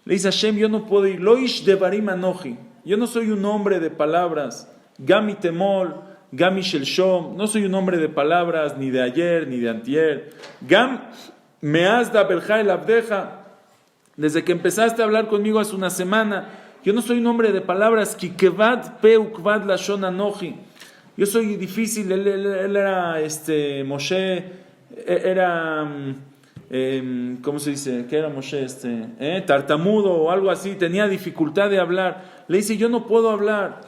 le dice a Hashem, yo no puedo ir, lo ish devarim anoji, yo no soy un hombre de palabras, gami temol, gami shelshom, no soy un hombre de palabras ni de ayer ni de antier, gam meaz da belja el abdeja, desde que empezaste a hablar conmigo hace una semana, yo no soy un hombre de palabras, ki kevad pe ukvad lashon anoji, yo soy difícil, él era, Moshe, era, ¿cómo se dice? ¿Qué era Moshe? Tartamudo o algo así, tenía dificultad de hablar. Le dice, yo no puedo hablar.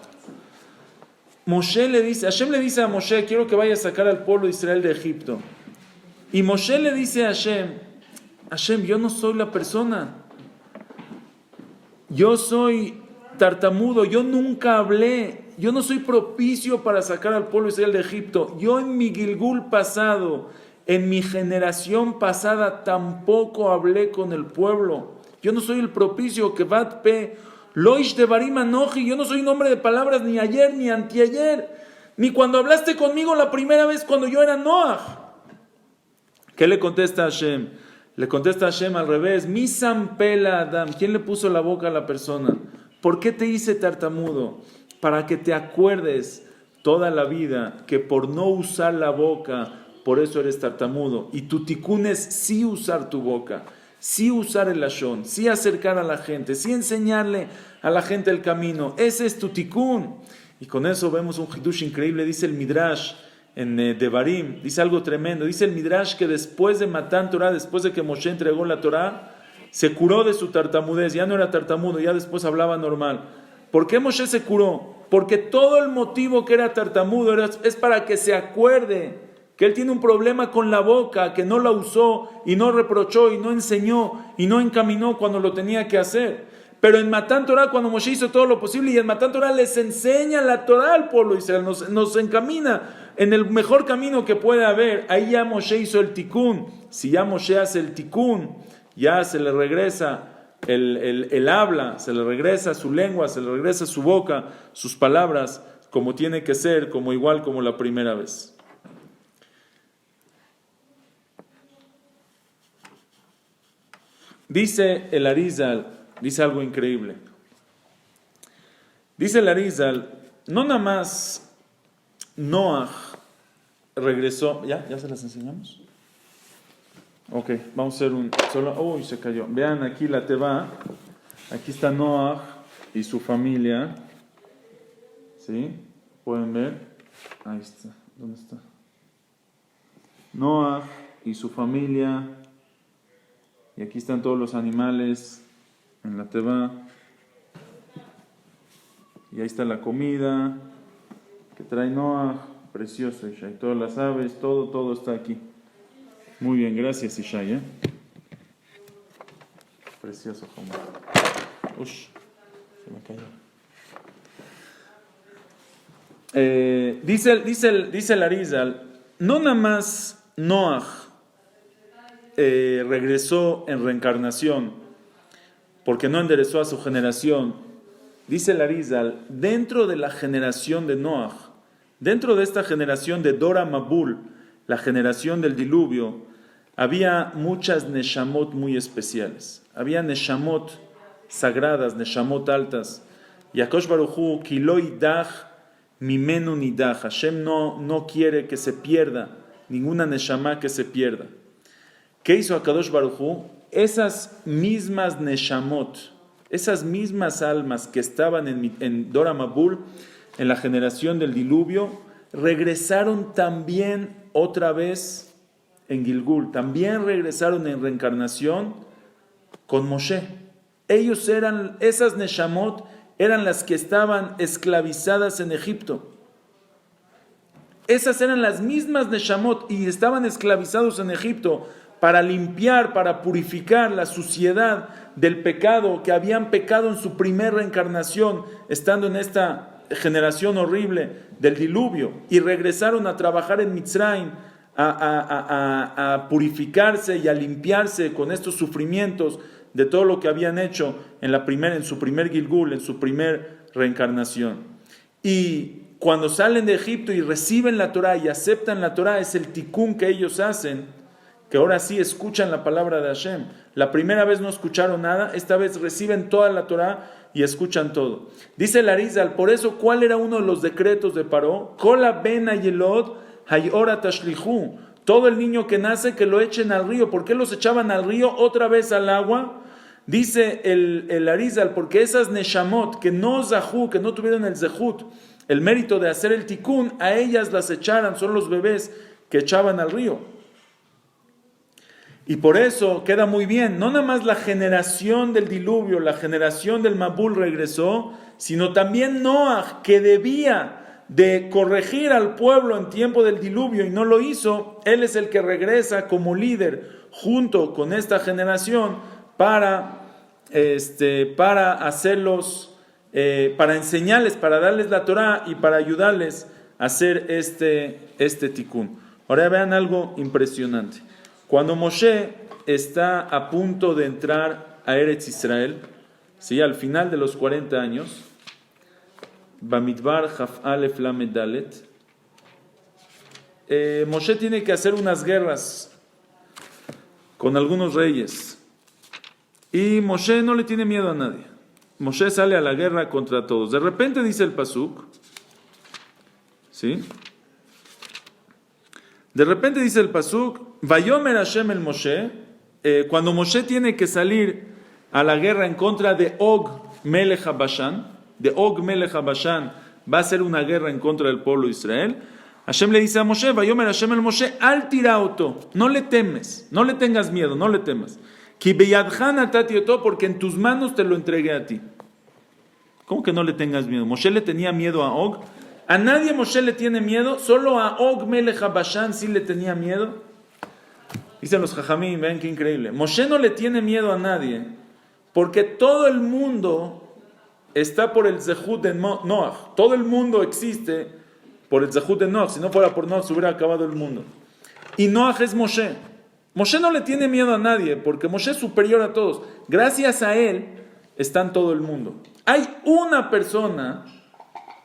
Hashem le dice a Moshe, quiero que vaya a sacar al pueblo de Israel de Egipto. Y Moshe le dice a Hashem, yo no soy la persona. Yo soy tartamudo, yo nunca hablé. Yo no soy propicio para sacar al pueblo de Israel de Egipto. Yo en mi Gilgul pasado, en mi generación pasada, tampoco hablé con el pueblo. Yo no soy el propicio que vat pe loish devarim anoji. Yo no soy un hombre de palabras ni ayer ni anteayer, ni cuando hablaste conmigo la primera vez cuando yo era Noach. ¿Qué le contesta a Hashem? Le contesta a Hashem al revés. Misam pela Adam. ¿Quién le puso la boca a la persona? ¿Por qué te hice tartamudo? Para que te acuerdes toda la vida que por no usar la boca, por eso eres tartamudo. Y tu tikún es sí usar tu boca, sí usar el lashon, sí acercar a la gente, sí enseñarle a la gente el camino. Ese es tu tikún. Y con eso vemos un hidush increíble. Dice el Midrash en Devarim, dice algo tremendo. Dice el Midrash que después de Matan Torah, después de que Moshe entregó la Torah, se curó de su tartamudez. Ya no era tartamudo, ya después hablaba normal. ¿Por qué Moshe se curó? Porque todo el motivo que era tartamudo es para que se acuerde que él tiene un problema con la boca, que no la usó y no reprochó y no enseñó y no encaminó cuando lo tenía que hacer. Pero en Matan Torah, cuando Moshe hizo todo lo posible, y en Matan Torah les enseña la Torah al pueblo de Israel, nos encamina en el mejor camino que puede haber. Ahí ya Moshe hizo el tikún. Si ya Moshe hace el tikún, ya se le regresa el habla, se le regresa su lengua, se le regresa su boca, sus palabras, como tiene que ser, como igual como la primera vez. Dice el Arizal, dice algo increíble. Dice el Arizal, no nada más Noach regresó, ¿ya se las enseñamos? Ok, vamos a hacer un solo. Uy, se cayó. Vean aquí la teba. Aquí está Noach y su familia. ¿Sí? ¿Pueden ver? Ahí está. ¿Dónde está? Noach y su familia. Y aquí están todos los animales en la teba. Y ahí está la comida que trae Noach. Preciosa, y todas las aves, todo está aquí. Muy bien, gracias Ishai. Precioso como. Ush, se me cayó. Dice el Arizal, no nada más Noach regresó en reencarnación porque no enderezó a su generación. Dice el Arizal, dentro de la generación de Noach, dentro de esta generación de Dora Mabul, la generación del diluvio, había muchas neshamot muy especiales. Había neshamot sagradas, neshamot altas. Y Akadosh Baruj Hu, ki lo idach mimenu nidach. Hashem no quiere que se pierda, ninguna neshama que se pierda. ¿Qué hizo Akadosh Baruj Hu? Esas mismas neshamot, esas mismas almas que estaban en Dor HaMabul, en la generación del diluvio, regresaron también otra vez en Gilgul, también regresaron en reencarnación con Moshe. Ellos eran, esas neshamot eran las que estaban esclavizadas en Egipto. Esas eran las mismas neshamot y estaban esclavizados en Egipto para limpiar, para purificar la suciedad del pecado que habían pecado en su primera reencarnación, estando en esta generación horrible del diluvio, y regresaron a trabajar en Mitzrayim, a purificarse y a limpiarse con estos sufrimientos de todo lo que habían hecho en su primer Gilgul, en su primer reencarnación. Y cuando salen de Egipto y reciben la Torah y aceptan la Torah, es el tikkun que ellos hacen, que ahora sí escuchan la palabra de Hashem. La primera vez no escucharon nada, esta vez reciben toda la Torah y escuchan todo. Dice el Arizal, por eso, ¿cuál era uno de los decretos de Paró? Kola ben ayelod hayora tashlihu. Todo el niño que nace, que lo echen al río. ¿Por qué los echaban al río? Otra vez al agua. Dice el Arizal, porque esas neshamot que no zahu, que no tuvieron el zehut, el mérito de hacer el tikkun, a ellas las echaran, son los bebés que echaban al río. Y por eso queda muy bien, no nada más la generación del diluvio, la generación del Mabul regresó, sino también Noah, que debía de corregir al pueblo en tiempo del diluvio y no lo hizo. Él es el que regresa como líder junto con esta generación para hacerlos, para enseñarles, para darles la Torah y para ayudarles a hacer este tikkun. Ahora vean algo impresionante. Cuando Moshe está a punto de entrar a Eretz Israel, ¿sí? Al final de los 40 años, Bamidbar Chaf Alef Lamed Dalet, Moshe tiene que hacer unas guerras con algunos reyes. Y Moshe no le tiene miedo a nadie. Moshe sale a la guerra contra todos. De repente dice el pasuk, ¿sí? De repente dice el pasuk, Vayomer Hashem el Moshe, cuando Moshe tiene que salir a la guerra en contra de Og Melech HaBashan, va a ser una guerra en contra del pueblo de Israel. Hashem le dice a Moshe, Vayomer Hashem el Moshe, al tirauto, no le temes, no le tengas miedo, no le temas. Ki beyadchan atati oto, porque en tus manos te lo entregué a ti. ¿Cómo que no le tengas miedo? Moshe le tenía miedo a Og. A nadie Moshe le tiene miedo, solo a Og Melech HaBashan sí le tenía miedo. Dicen los Jajamim, ven qué increíble. Moshe no le tiene miedo a nadie, porque todo el mundo está por el Zehut de Noach. Todo el mundo existe por el Zehut de Noach. Si no fuera por Noach, se hubiera acabado el mundo. Y Noach es Moshe. Moshe no le tiene miedo a nadie, porque Moshe es superior a todos. Gracias a él está todo el mundo. Hay una persona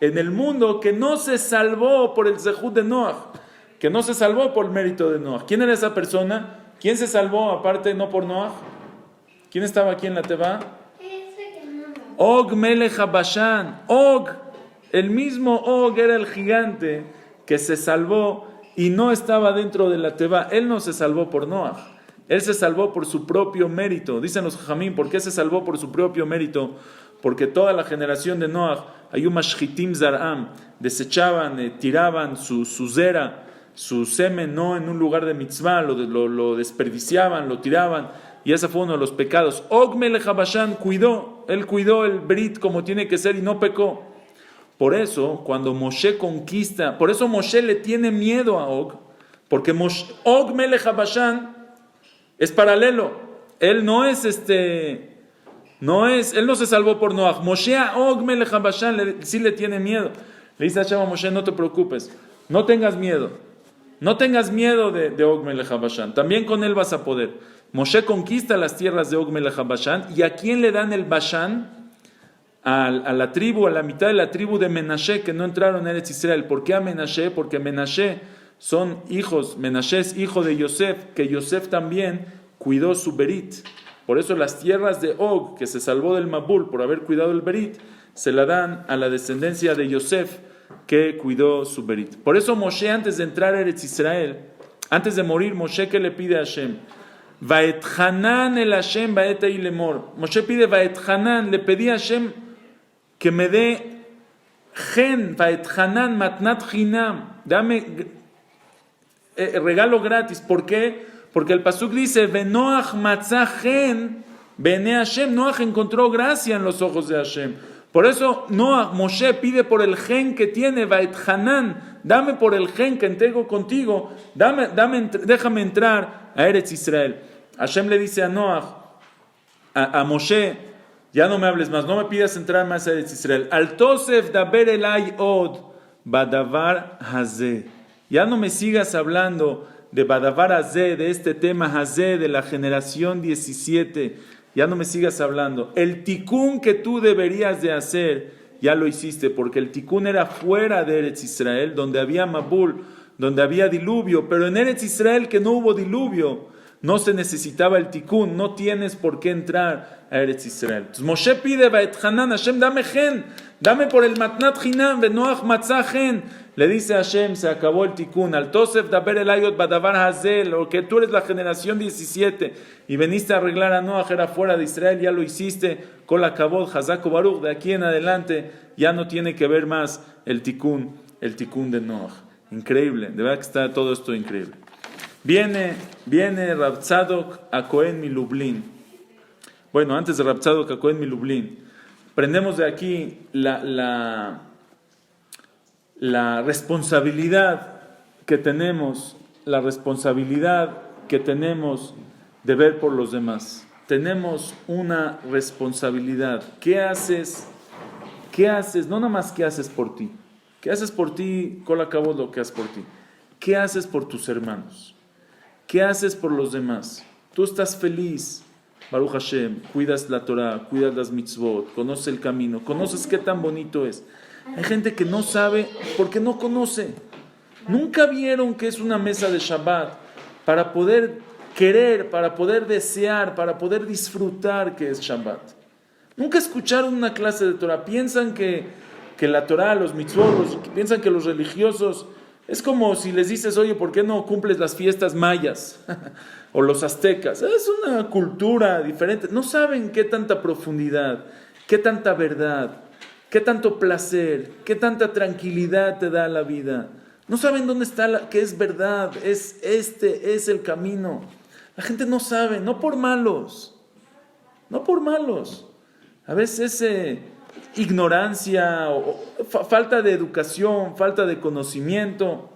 en el mundo que no se salvó por el Zehut de Noach, que no se salvó por el mérito de Noach. ¿Quién era esa persona? ¿Quién se salvó aparte no por Noach? ¿Quién estaba aquí en la Teba? Og Melech HaBashan. Og, el mismo Og era el gigante que se salvó y no estaba dentro de la Teba. Él no se salvó por Noach. Él se salvó por su propio mérito. Dicen los Jajamim, ¿por qué se salvó por su propio mérito? Porque toda la generación de Noach, Ayum Mashchitim Zar'am, desechaban, tiraban su zera, su semen, no en un lugar de mitzvah, lo desperdiciaban, lo tiraban, y ese fue uno de los pecados. Og Melech HaBashan él cuidó el Brit como tiene que ser y no pecó. Por eso, cuando Moshe conquista, por eso Moshe le tiene miedo a Og, porque Og Melech HaBashan es paralelo. Él no es él no se salvó por Noach. Moshe a Og Melech HaBashan sí le tiene miedo. Le dice a Hashem a Moshe, no te preocupes, no tengas miedo. No tengas miedo de Og Melech HaBashan. También con él vas a poder. Moshe conquista las tierras de Og Melech HaBashan. ¿Y a quién le dan el Bashan? A la tribu, a la mitad de la tribu de Menashe que no entraron en Eretz Israel. ¿Por qué a Menashe? Porque Menashe son hijos. Menashe es hijo de Yosef, que Yosef también cuidó su Berit. Por eso las tierras de Og, que se salvó del Mabul por haber cuidado el Berit, se la dan a la descendencia de Yosef, que cuidó su Berit. Por eso Moshe, antes de entrar a Eretz Israel, antes de morir, Moshe, ¿qué le pide a Hashem? Vaet Hanan el Hashem vaet lemor. Moshe pide Vaet Hanan, le pedí a Hashem que me dé gen, Vaet Hanan matnat hinam, dame regalo gratis. ¿Por qué? Porque el pasuk dice Venoach matzah gen bene Hashem. Noach encontró gracia en los ojos de Hashem. Por eso Moshe pide por el gen que tiene, Vaet Hanan, dame por el gen que entrego contigo, déjame entrar a Eretz Israel. Hashem le dice a Moshe, ya no me hables más, no me pidas entrar más a Eretz Israel. Al Tosef daber elai od, badavar hazeh. Ya no me sigas hablando de badavar hazeh, de este tema hazeh, de la generación 17. Ya no me sigas hablando. El tikún que tú deberías de hacer, ya lo hiciste, porque el tikún era fuera de Eretz Israel, donde había Mabul, donde había diluvio, pero en Eretz Israel que no hubo diluvio, no se necesitaba el tikún, no tienes por qué entrar a Eretz Israel. Entonces Moshe pide, Vaet Hanan, Hashem, dame gen, dame por el matnat hinam, venoach matzah gen. Le dice a Hashem, se acabó el tikún. Al Tosef daber elayot badavar hazel, o que tú eres la generación 17 y veniste a arreglar a Noach, era fuera de Israel, ya lo hiciste. Kol hakavod, hazak ubaruch, de aquí en adelante ya no tiene que ver más el tikún de Noach. Increíble, de verdad que está todo esto increíble. Viene Rav Tzadok a Cohen Milublin. Bueno, antes de Rav Tzadok a Cohen Milublin, prendemos de aquí la responsabilidad que tenemos, de ver por los demás. Tenemos una responsabilidad. ¿Qué haces? No nada más qué haces por ti. ¿Qué haces por ti? Kol hakavod lo que haces por ti. ¿Qué haces por tus hermanos? ¿Qué haces por los demás? Tú estás feliz, Baruch Hashem, cuidas la Torah, cuidas las mitzvot, conoces el camino, conoces qué tan bonito es. Hay gente que no sabe porque no conoce. Nunca vieron que es una mesa de Shabbat para poder querer, para poder desear, para poder disfrutar que es Shabbat. Nunca escucharon una clase de Torah. Piensan que la Torah, los mitzvot, piensan que los religiosos, es como si les dices, oye, ¿por qué no cumples las fiestas mayas o los aztecas? Es una cultura diferente. No saben qué tanta profundidad, qué tanta verdad, qué tanto placer, qué tanta tranquilidad te da la vida. No saben dónde está, qué es verdad, es el camino. La gente no sabe, no por malos. A veces ignorancia, o falta de educación, falta de conocimiento.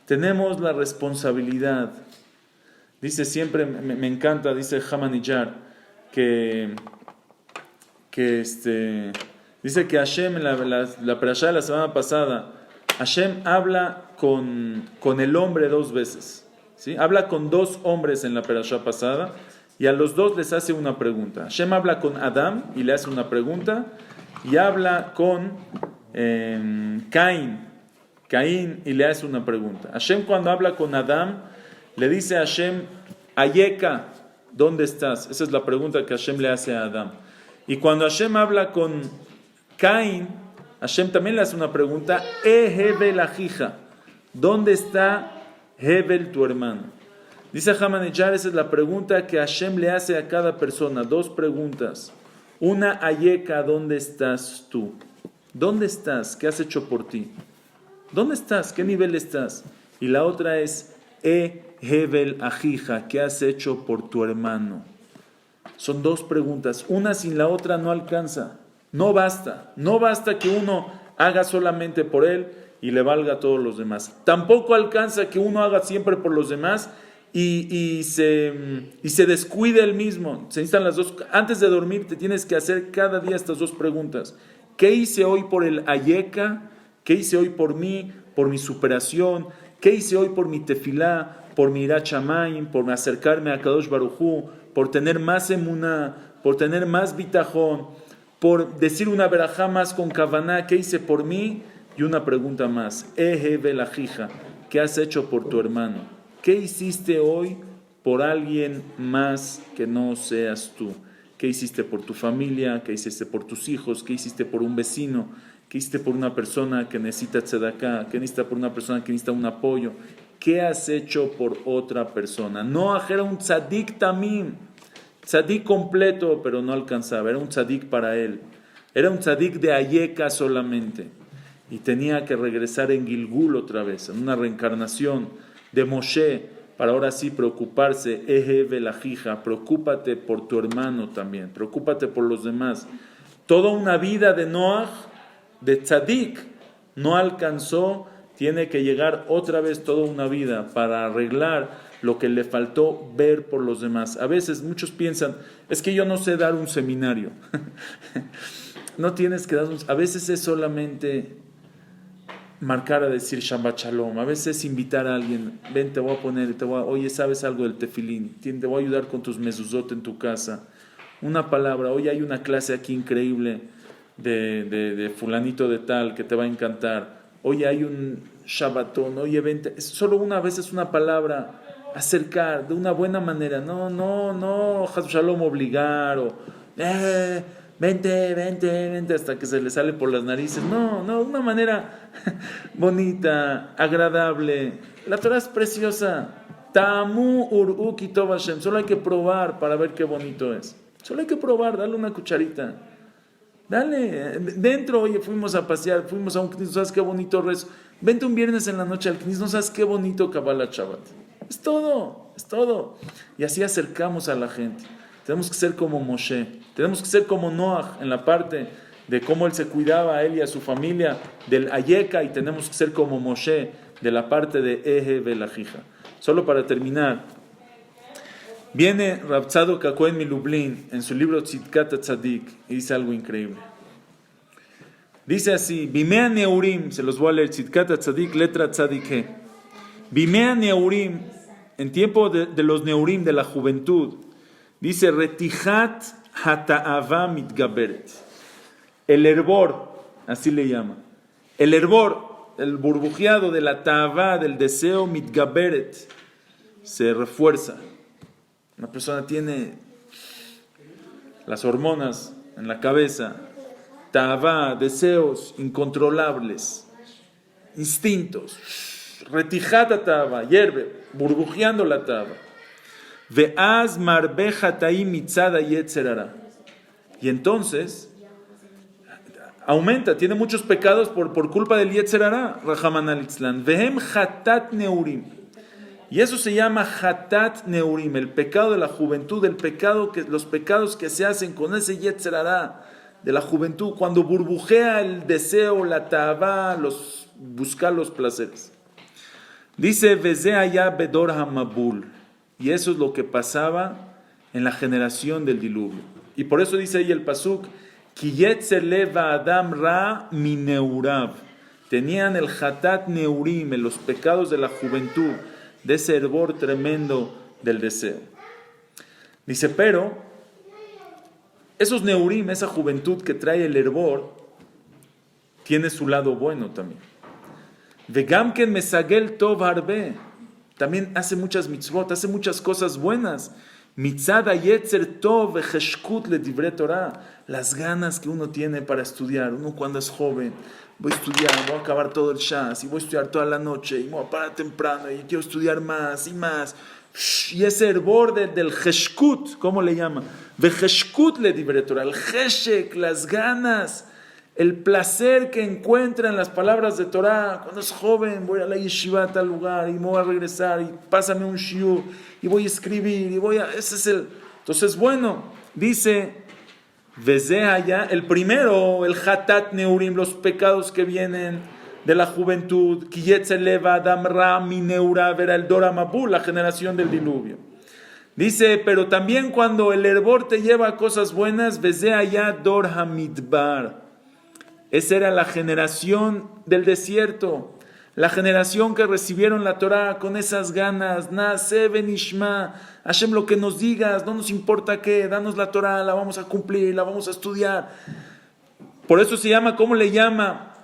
Tenemos la responsabilidad. Dice siempre, me encanta, dice Hamanillar, que dice que Hashem, en la perashá de la semana pasada, Hashem habla con el hombre 2 veces. ¿Sí? Habla con 2 hombres en la perashá pasada y a los 2 les hace una pregunta. Hashem habla con Adam y le hace una pregunta y habla con Caín y le hace una pregunta. Hashem cuando habla con Adam le dice a Hashem, Ayeka, ¿dónde estás? Esa es la pregunta que Hashem le hace a Adam. Y cuando Hashem habla con Caín, Hashem también le hace una pregunta, Hebel ajija, ¿dónde está Hebel tu hermano? Dice Hamanillar, esa es la pregunta que Hashem le hace a cada persona, 2 preguntas. Una, Ayeka, ¿dónde estás tú? ¿Dónde estás? ¿Qué has hecho por ti? ¿Dónde estás? ¿Qué nivel estás? Y la otra es, Hebel ajija, ¿qué has hecho por tu hermano? Son 2 preguntas, una sin la otra no alcanza, no basta que uno haga solamente por él y le valga a todos los demás. Tampoco alcanza que uno haga siempre por los demás y se descuide él mismo. Se necesitan las 2. Antes de dormir te tienes que hacer cada día estas 2 preguntas. ¿Qué hice hoy por el Ayeka? ¿Qué hice hoy por mí, por mi superación? ¿Qué hice hoy por mi tefilá, por mi irat shamayim, por acercarme a Kadosh Baruj Hu, por tener más emuná, por tener más bitajón, por decir una verajá más con kavaná? ¿Qué hice por mí? Y una pregunta más, Hebel ajija, ¿qué has hecho por tu hermano? ¿Qué hiciste hoy por alguien más que no seas tú. ¿Qué hiciste por tu familia? ¿Qué hiciste por tus hijos? ¿Qué hiciste por un vecino? ¿Qué hiciste por una persona que necesita tzedaká? ¿Qué necesita por una persona que necesita un apoyo? ¿Qué has hecho por otra persona? Noaj era un tzadik tamim, tzadik completo, pero no alcanzaba. Era un tzadik para él. Era un tzadik de Ayeka solamente. Y tenía que regresar en Gilgul otra vez, en una reencarnación de Moshe, para ahora sí preocuparse. Eje velajija, preocúpate por tu hermano también, preocúpate por los demás. Toda una vida de Noaj, de tzadik, no alcanzó. Tiene que llegar otra vez toda una vida para arreglar lo que le faltó ver por los demás. A veces muchos piensan, es que yo no sé dar un seminario. No tienes que dar a veces es solamente marcar a decir Shabbat Shalom. A veces es invitar a alguien, ven, te voy a poner, oye, ¿sabes algo del tefilín? Te voy a ayudar con tus mezuzot en tu casa. Una palabra, oye, hay una clase aquí increíble de fulanito de tal que te va a encantar. Oye, hay un Shabbatón, oye, vente. Solo una vez es una palabra, acercar de una buena manera. No, Shalom obligar o vente, hasta que se le sale por las narices. No, una manera bonita, agradable. La Torah es preciosa. Ta'amu ur'uki tov Hashem. Solo hay que probar para ver qué bonito es. Solo hay que probar, dale una cucharita. Dale, dentro, oye, fuimos a pasear, fuimos a un knis, ¿no sabes qué bonito rezo? Vente un viernes en la noche al knis, ¿no sabes qué bonito Kabbalah Shabbat? Es todo. Y así acercamos a la gente. Tenemos que ser como Moshe, tenemos que ser como Noaj en la parte de cómo él se cuidaba a él y a su familia del Ayeka, y tenemos que ser como Moshe de la parte de Eje Velajija. Solo para terminar, viene Rav Tzadok HaKohen Milublin en su libro Tzidkat HaTzadik y dice algo increíble. Dice así, Bimea Neurim, se los voy a leer, Tzidkat HaTzadik, letra Tzadike. Bimea Neurim, en tiempo de los Neurim, de la juventud, dice, Retijat Hata'ava Mitgaberet. El hervor, así le llama. El hervor, el burbujeado de la ta'ava, del deseo, Mitgaberet, se refuerza. Una persona tiene las hormonas en la cabeza, ta'ava, deseos incontrolables, instintos, retijata ta'ava, hierve, burbujeando la ta'ava. Ve'az marbeja ta'im mitzada yetzerara. Y entonces aumenta, tiene muchos pecados por culpa del yetzerara, Rahaman al-Itzlan. Vehem hatat neurim. Y eso se llama hatat neurim, el pecado de la juventud, los pecados que se hacen con ese yetzerara de la juventud, cuando burbujea el deseo, la ta'ava, buscar los placeres. Dice, Veze allá bedor hamabul. Y eso es lo que pasaba en la generación del diluvio. Y por eso dice ahí el pasuk, Ki yetzer lev adam ra mineurav. Tenían el hatat neurim, los pecados de la juventud, de ese hervor tremendo del deseo. Dice, pero esos neurim, esa juventud que trae el hervor, tiene su lado bueno también. Vegam ken mesagel tov harbe. También hace muchas mitzvot, hace muchas cosas buenas. Mitzada yetzer tov vecheshkut le divrei Torah. Las ganas que uno tiene para estudiar. Uno cuando es joven, voy a estudiar, voy a acabar todo el shas, y voy a estudiar toda la noche, y me voy a parar temprano, y quiero estudiar más y más. Y ese hervor del cheshkut, ¿cómo le llama? Vecheshkut le divrei Torah. El cheshek, las ganas, el placer que encuentra en las palabras de Torah. Cuando es joven, voy a la yeshiva a tal lugar, y me voy a regresar, y pásame un shiur, y voy a escribir, ese es el... Entonces, bueno, dice, Veze allá, el primero, el hatat neurim, los pecados que vienen de la juventud, Ki yetzer lev adam ra mineurav, era el dor hamabul, la generación del diluvio. Dice, pero también cuando el hervor te lleva a cosas buenas, Veze allá dor hamidbar. Esa era la generación del desierto, la generación que recibieron la Torah con esas ganas. Naase benishma, Hashem, lo que nos digas, no nos importa qué, danos la Torah, la vamos a cumplir, la vamos a estudiar. Por eso se llama, ¿cómo le llama?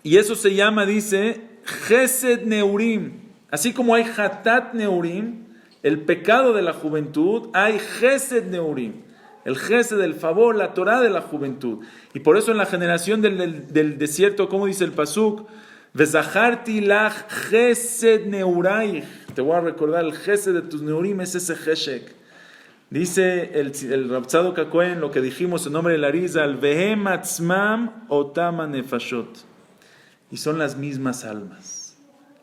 Y eso se llama, dice, Chesed Neurim. Así como hay Hatat Neurim, el pecado de la juventud, hay Gesed Neurim, el Gesed del favor, la Torah de la juventud. Y por eso en la generación del desierto, como dice el Pasuk, Vezacharti lach Gesed Neuraich, te voy a recordar el Gesed de tus Neurim, es ese Heshek. Dice el Rav Tzadok HaKohen, lo que dijimos en nombre de la Arizal, Vehem atzmam otama nefashot. Y son las mismas almas.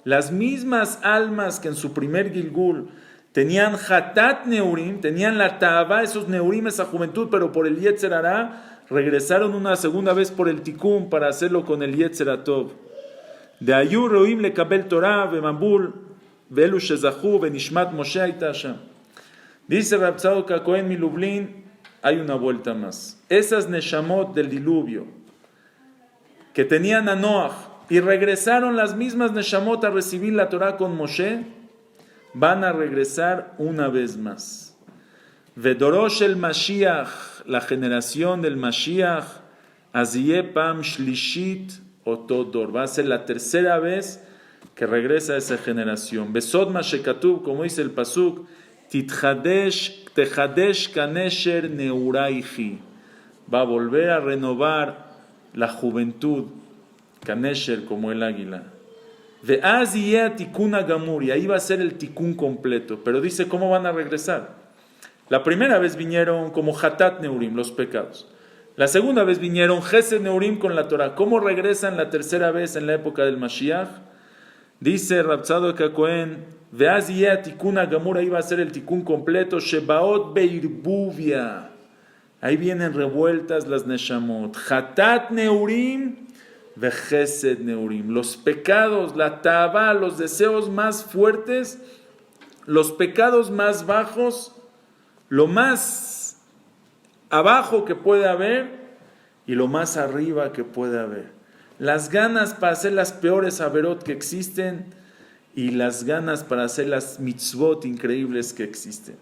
Las mismas almas que en su primer Gilgul tenían Hatat Neurim, tenían la Ta'avá, esos Neurim, esa juventud, pero por el Yetzer Hará, regresaron una segunda vez por el Tikkun para hacerlo con el Yetzer Hatov. De Ayu Roim le Kabel Torah, Vemambul, Velu Shezahu, Venishmat Moshe Aita Hashem. Dice Rav Tzadok HaKohen mi Lublin, hay una vuelta más. Esas Neshamot del diluvio que tenían a Noach y regresaron las mismas Neshamot a recibir la Torah con Moshe, van a regresar una vez más. Vedorosh el Mashiach, la generación del Mashiach, Aziyeh Pam Shlishit Otodor, va a ser la tercera vez que regresa esa generación. Besod Mashekatub, como dice el Pasuk, Techadesh Kanesher Neuraihi, va a volver a renovar la juventud, Kanesher como el águila. Ve'az yeh tikun hagamur, y ahí va a ser el tikun completo. Pero dice, ¿cómo van a regresar? La primera vez vinieron como Hatat Neurim, los pecados. La segunda vez vinieron Gesed Neurim con la Torah. ¿Cómo regresan la tercera vez en la época del Mashiach? Dice Rav Tzadok HaKohen, Ve'az yeh tikun hagamur, ahí va a ser el tikun completo. Shebaot beirbuvia, ahí vienen revueltas las Neshamot. Hatat Neurim Vejesed Neurim, los pecados, la Ta'avá, los deseos más fuertes, los pecados más bajos, lo más abajo que puede haber y lo más arriba que puede haber. Las ganas para hacer las peores averot que existen y las ganas para hacer las mitzvot increíbles que existen.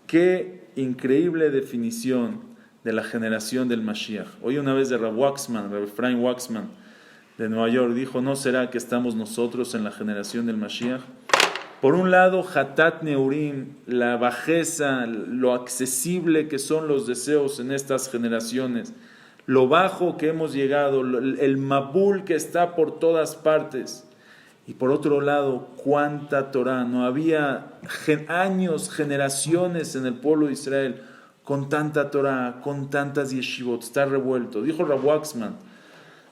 Qué increíble definición de la generación del Mashiach. Hoy una vez de Rav Efraim Waxman, de Nueva York, dijo, ¿no será que estamos nosotros en la generación del Mashiach? Por un lado, Hatat Neurim, la bajeza, lo accesible que son los deseos en estas generaciones, lo bajo que hemos llegado, el mabul que está por todas partes. Y por otro lado, cuánta Torah. No había años, generaciones en el pueblo de Israel con tanta Torah, con tantas yeshivot. Está revuelto. Dijo Rav Waxman,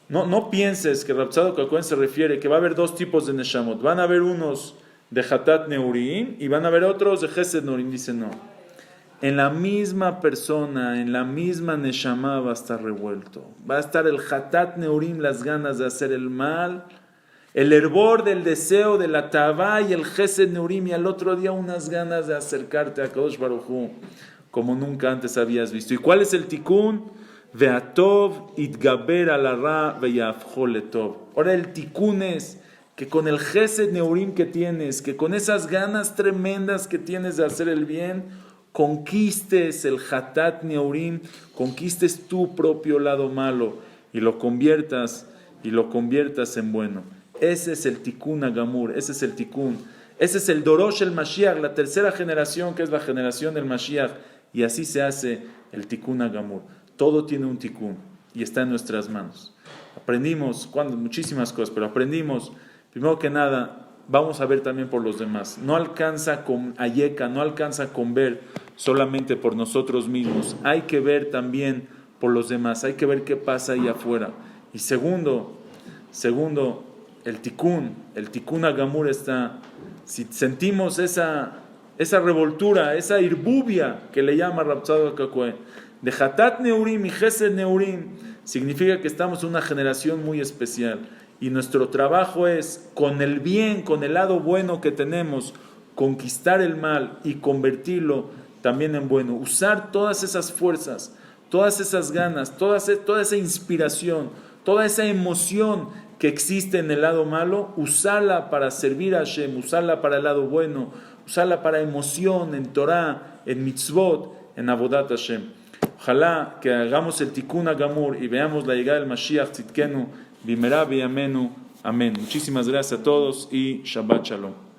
no pienses que Rav Tzadok HaKohen se refiere que va a haber dos tipos de Neshamot. Van a haber unos de Hatat Neurim y van a haber otros de Gesed Neurim. Dice no. En la misma persona, en la misma Neshama va a estar revuelto. Va a estar el Hatat Neurim, las ganas de hacer el mal, el hervor del deseo de la Ta'avá y el Gesed Neurim, y al otro día unas ganas de acercarte a Kadosh Baruj Hu como nunca antes habías visto. ¿Y cuál es el tikkun? Ve'atov itgaber al ra ve'yafjo letov. Ahora el tikkun es que con el Gesed Neurim que tienes, que con esas ganas tremendas que tienes de hacer el bien, conquistes el Hatat Neurim, conquistes tu propio lado malo y lo conviertas en bueno. Ese es el tikkun hagamur, ese es el tikkun. Ese es el Dorosh el Mashiach, la tercera generación que es la generación del Mashiach. Y así se hace el tikkun hagamur. Todo tiene un tikkun y está en nuestras manos. Aprendimos muchísimas cosas, pero aprendimos, primero que nada, vamos a ver también por los demás. No alcanza con ayeka, no alcanza con ver solamente por nosotros mismos. Hay que ver también por los demás, hay que ver qué pasa ahí afuera. Y segundo, el tikkun hagamur está, si sentimos esa revoltura, esa irbubia que le llama Rav Tzadok HaKohen, de Hatat Neurim y Gesed Neurim, significa que estamos en una generación muy especial. Y nuestro trabajo es, con el bien, con el lado bueno que tenemos, conquistar el mal y convertirlo también en bueno. Usar todas esas fuerzas, todas esas ganas, toda esa inspiración, toda esa emoción que existe en el lado malo, usarla para servir a Hashem, usarla para el lado bueno, usarla para emoción, en Torah, en mitzvot, en avodat Hashem. Ojalá que hagamos el tikkun hagamur y veamos la llegada del Mashiach Tzidkenu, bimera b'yamenu. Amén. Muchísimas gracias a todos y Shabbat Shalom.